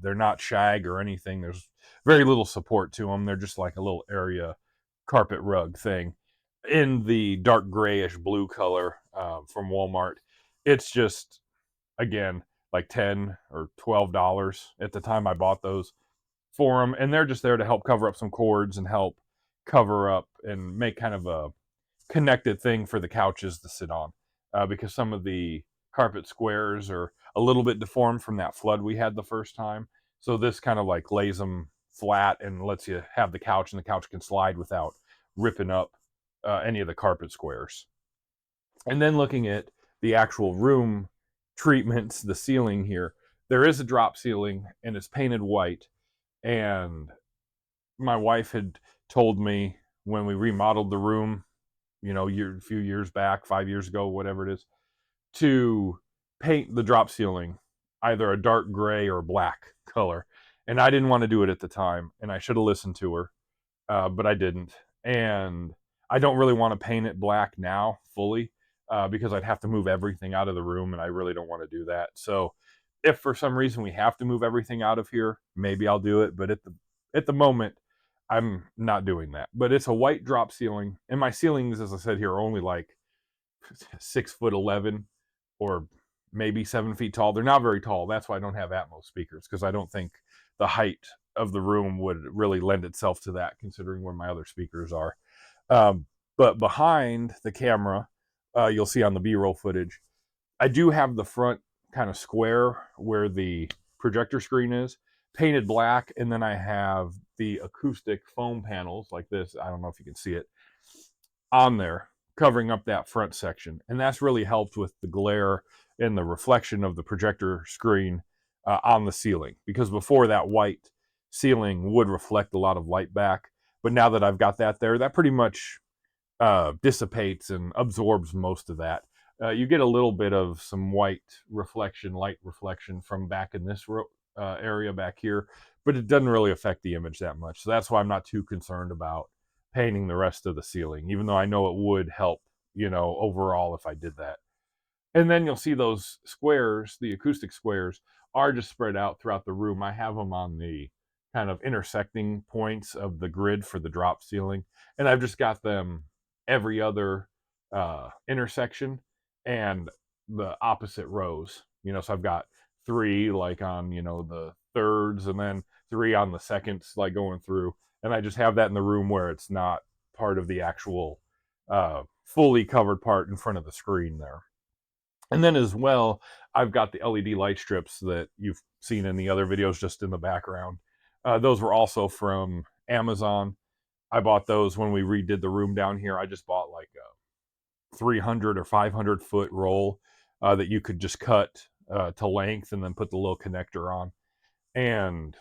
They're not shag or anything. There's very little support to them. They're just like a little area carpet rug thing in the dark grayish blue color from Walmart. It's just, again, like $10 or $12 at the time I bought those for them. And they're just there to help cover up some cords and help cover up and make kind of a connected thing for the couches to sit on, because some of the carpet squares are a little bit deformed from that flood we had the first time. So this kind of like lays them flat and lets you have the couch, and the couch can slide without ripping up any of the carpet squares. And then looking at the actual room treatments, the ceiling here, there is a drop ceiling and it's painted white. And my wife had told me when we remodeled the room, you know, a few years back, 5 years ago, whatever it is, to paint the drop ceiling either a dark gray or black color. And I didn't want to do it at the time, and I should have listened to her, but I didn't. And I don't really want to paint it black now fully, because I'd have to move everything out of the room, and I really don't want to do that. So if for some reason we have to move everything out of here, maybe I'll do it. But at the moment, I'm not doing that. But it's a white drop ceiling, and my ceilings, as I said here, are only like 6'11" or maybe 7 feet tall. They're not very tall. That's why I don't have Atmos speakers, because I don't think the height of the room would really lend itself to that, considering where my other speakers are. But behind the camera, you'll see on the B-roll footage, I do have the front kind of square where the projector screen is painted black, and then I have the acoustic foam panels like this. I don't know if you can see it on there, covering up that front section. And that's really helped with the glare and the reflection of the projector screen on the ceiling, because before that white ceiling would reflect a lot of light back. But now that I've got that there, that pretty much dissipates and absorbs most of that. You get a little bit of some white reflection, light reflection from back in this area back here, but it doesn't really affect the image that much. So that's why I'm not too concerned about painting the rest of the ceiling, even though I know it would help, you know, overall if I did that. And then you'll see those squares, the acoustic squares, are just spread out throughout the room. I have them on the kind of intersecting points of the grid for the drop ceiling, and I've just got them every other intersection and the opposite rows. You know, so I've got 3 like on, you know, the thirds, and then 3 on the seconds, like going through. And I just have that in the room where it's not part of the actual fully covered part in front of the screen there. And then as well, I've got the LED light strips that you've seen in the other videos just in the background. Those were also from Amazon. I bought those when we redid the room down here. I just bought like a 300 or 500 foot roll that you could just cut to length and then put the little connector on and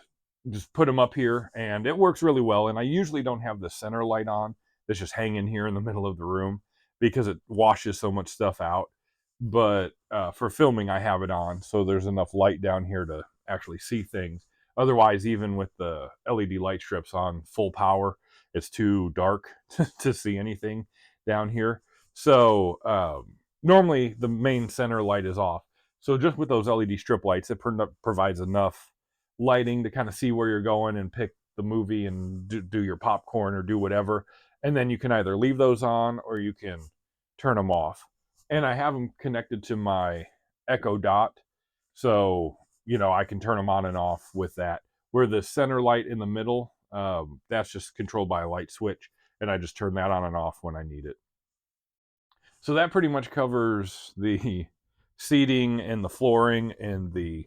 just put them up here, and it works really well. And I usually don't have the center light on. It's just hanging here in the middle of the room because it washes so much stuff out. But for filming, I have it on, so there's enough light down here to actually see things. Otherwise, even with the LED light strips on full power, it's too dark to see anything down here. So normally the main center light is off. So just with those LED strip lights, it provides enough lighting to kind of see where you're going and pick the movie and do your popcorn or do whatever. And then you can either leave those on or you can turn them off. And I have them connected to my Echo Dot, so you know I can turn them on and off with that. Where the center light in the middle, that's just controlled by a light switch, and I just turn that on and off when I need it. So that pretty much covers the seating and the flooring and the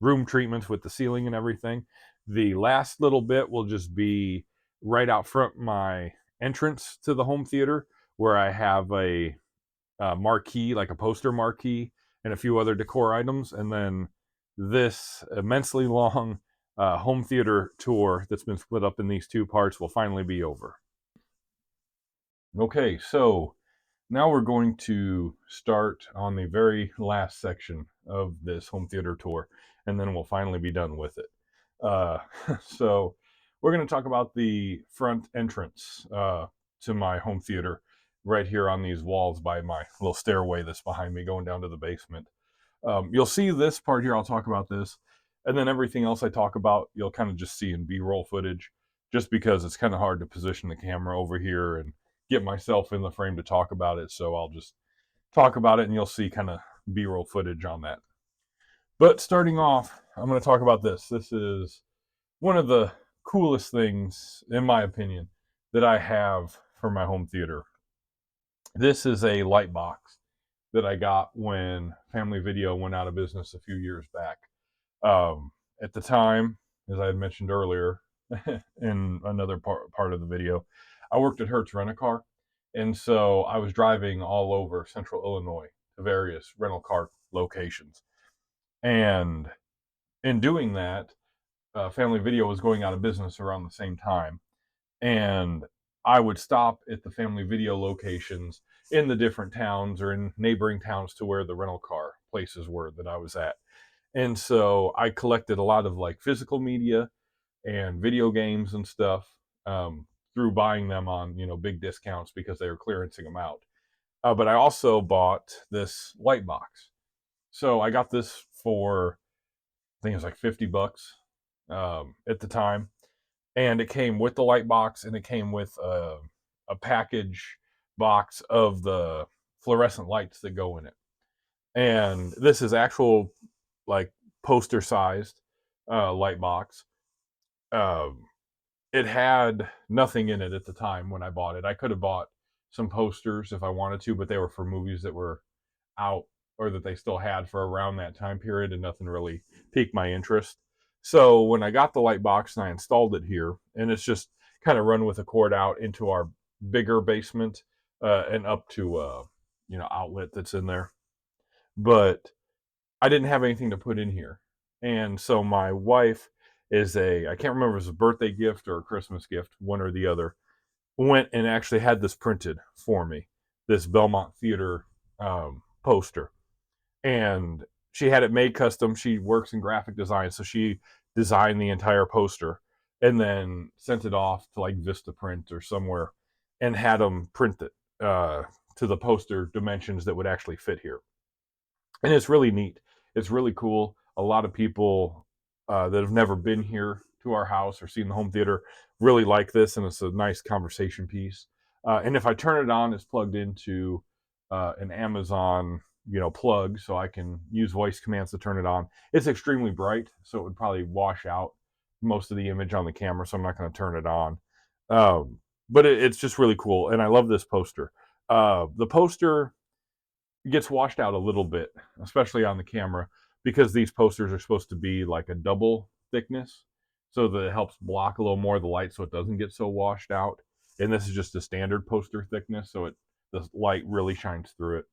room treatments with the ceiling and everything. The last little bit will just be right out front my entrance to the home theater, where I have a marquee, like a poster marquee, and a few other decor items. And then this immensely long home theater tour that's been split up in these 2 parts will finally be over. Okay, so now we're going to start on the very last section of this home theater tour, and then we'll finally be done with it. So we're going to talk about the front entrance to my home theater right here on these walls by my little stairway that's behind me going down to the basement. You'll see this part here, I'll talk about this, and then everything else I talk about, you'll kind of just see in B-roll footage, just because it's kind of hard to position the camera over here and get myself in the frame to talk about it. So I'll just talk about it and you'll see kind of B-roll footage on that. But starting off, I'm going to talk about this. This is one of the coolest things, in my opinion, that I have for my home theater. This is a Lightbox that I got when Family Video went out of business a few years back. At the time, as I had mentioned earlier in another part of the video, I worked at Hertz Rent-A-Car, and so I was driving all over central Illinois to various rental car locations. And in doing that, Family Video was going out of business around the same time, and I would stop at the Family Video locations in the different towns or in neighboring towns to where the rental car places were that I was at. And so I collected a lot of like physical media and video games and stuff through buying them on, big discounts because they were clearancing them out. But I also bought this light box. So I got this for, I think it was like $50 at the time. And it came with the light box, and it came with a package box of the fluorescent lights that go in it. And this is actual like poster sized light box. It had nothing in it at the time when I bought it. I could have bought some posters if I wanted to, but they were for movies that were out or that they still had for around that time period, and nothing really piqued my interest. So when I got the light box and I installed it here, and it's just kind of run with a cord out into our bigger basement and up to outlet that's in there. But I didn't have anything to put in here. And so my wife I can't remember if it was a birthday gift or a Christmas gift, one or the other, went and actually had this printed for me, this Belmont Theater poster. And she had it made custom. She works in graphic design, so she designed the entire poster and then sent it off to like Vistaprint or somewhere and had them print it to the poster dimensions that would actually fit here. And it's really neat. It's really cool. A lot of people that have never been here to our house or seen the home theater really like this, and it's a nice conversation piece. And if I turn it on, it's plugged into an Amazon plug, so I can use voice commands to turn it on. It's extremely bright, so it would probably wash out most of the image on the camera, so I'm not going to turn it on. But it's just really cool, and I love this poster. The poster gets washed out a little bit, especially on the camera, because these posters are supposed to be like a double thickness, so that it helps block a little more of the light so it doesn't get so washed out. And this is just a standard poster thickness, so the light really shines through it.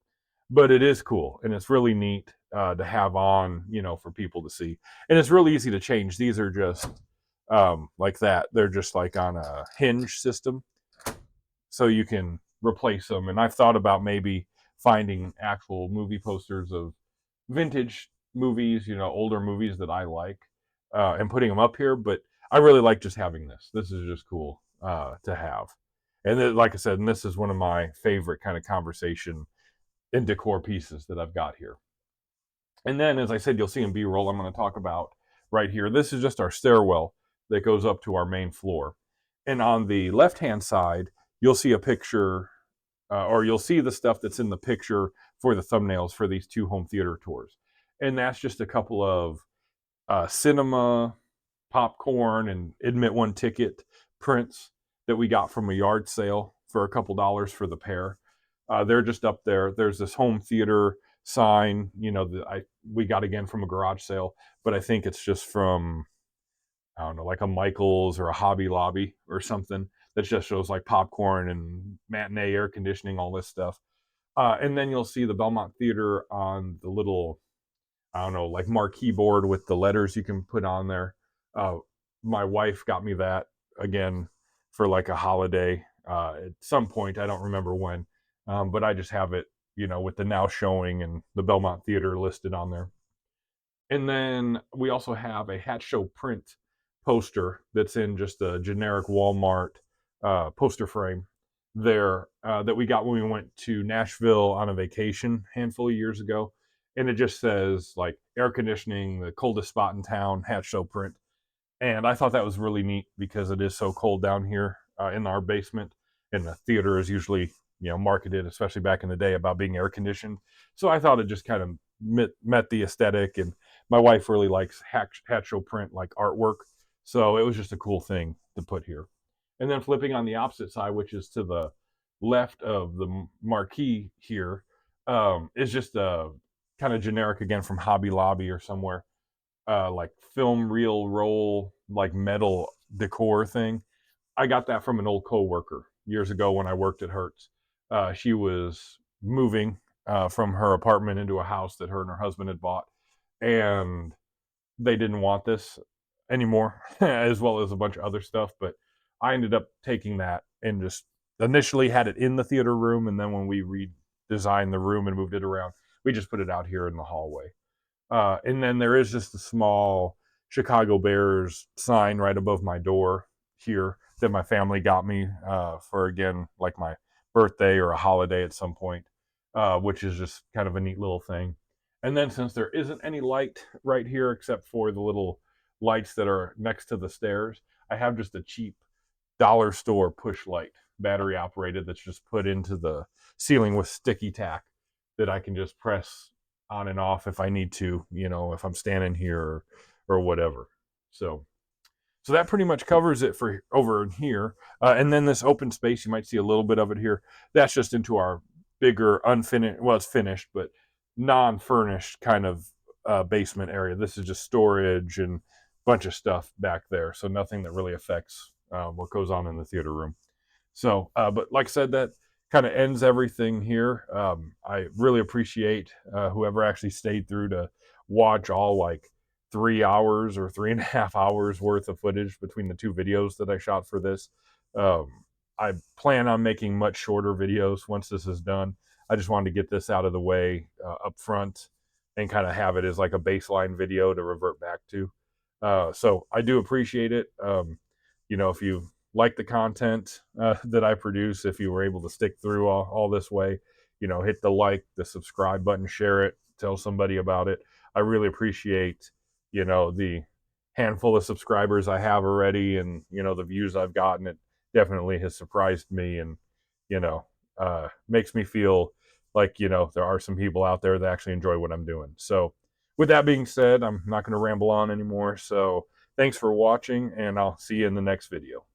But it is cool, and it's really neat to have on, for people to see. And it's really easy to change. These are just like that. They're just like on a hinge system, so you can replace them. And I've thought about maybe finding actual movie posters of vintage movies, older movies that I like, and putting them up here. But I really like just having this. This is just cool to have. And then, like I said, and this is one of my favorite kind of conversation and decor pieces that I've got here. And then, as I said, you'll see in B-roll, I'm going to talk about right here. This is just our stairwell that goes up to our main floor. And on the left-hand side, you'll see a picture, or you'll see the stuff that's in the picture for the thumbnails for these 2 home theater tours. And that's just a couple of cinema, popcorn, and admit one ticket prints that we got from a yard sale for a couple dollars for the pair. They're just up there. There's this home theater sign, that we got again from a garage sale, but I think it's just from, I don't know, like a Michael's or a Hobby Lobby or something that just shows like popcorn and matinee air conditioning, all this stuff. And then you'll see the Belmont Theater on the little, I don't know, like marquee board with the letters you can put on there. My wife got me that again for like a holiday at some point. I don't remember when, but I just have it, with the now showing and the Belmont Theater listed on there. And then we also have a Hat Show print poster that's in just a generic Walmart poster frame there that we got when we went to Nashville on a vacation a handful of years ago. and it just says like air conditioning, the coldest spot in town, hat show print. And I thought that was really neat because it is so cold down here in our basement, and the theater is usually marketed, especially back in the day, about being air conditioned. So I thought it just kind of met the aesthetic, and my wife really likes hat show print like artwork, so it was just a cool thing to put here. And then flipping on the opposite side, which is to the left of the marquee here, is just a kind of generic, again, from Hobby Lobby or somewhere, like film reel roll, like metal decor thing. I got that from an old coworker years ago when I worked at Hertz. She was moving from her apartment into a house that her and her husband had bought, and they didn't want this anymore, as well as a bunch of other stuff. But I ended up taking that and just initially had it in the theater room, and then when we redesigned the room and moved it around, we just put it out here in the hallway. And then there is just a small Chicago Bears sign right above my door here that my family got me for, again, like my birthday or a holiday at some point, which is just kind of a neat little thing. And then since there isn't any light right here except for the little lights that are next to the stairs, I have just a cheap dollar store push light, battery operated, that's just put into the ceiling with sticky tack that I can just press on and off if I need to, if I'm standing here or whatever. So that pretty much covers it for over here. And then this open space, you might see a little bit of it here. That's just into our bigger unfinished, well, it's finished, but non-furnished kind of basement area. This is just storage and a bunch of stuff back there. So nothing that really affects what goes on in the theater room. So, but like I said, that kind of ends everything here. I really appreciate whoever actually stayed through to watch all like 3 hours or 3.5 hours worth of footage between the two videos that I shot for this. I plan on making much shorter videos once this is done. I just wanted to get this out of the way up front and kind of have it as like a baseline video to revert back to. So I do appreciate it. If you like the content that I produce, if you were able to stick through all this way, hit the like, the subscribe button, share it, tell somebody about it. I really appreciate, the handful of subscribers I have already, and, the views I've gotten. It definitely has surprised me, and, makes me feel like, there are some people out there that actually enjoy what I'm doing. So with that being said, I'm not going to ramble on anymore. So thanks for watching, and I'll see you in the next video.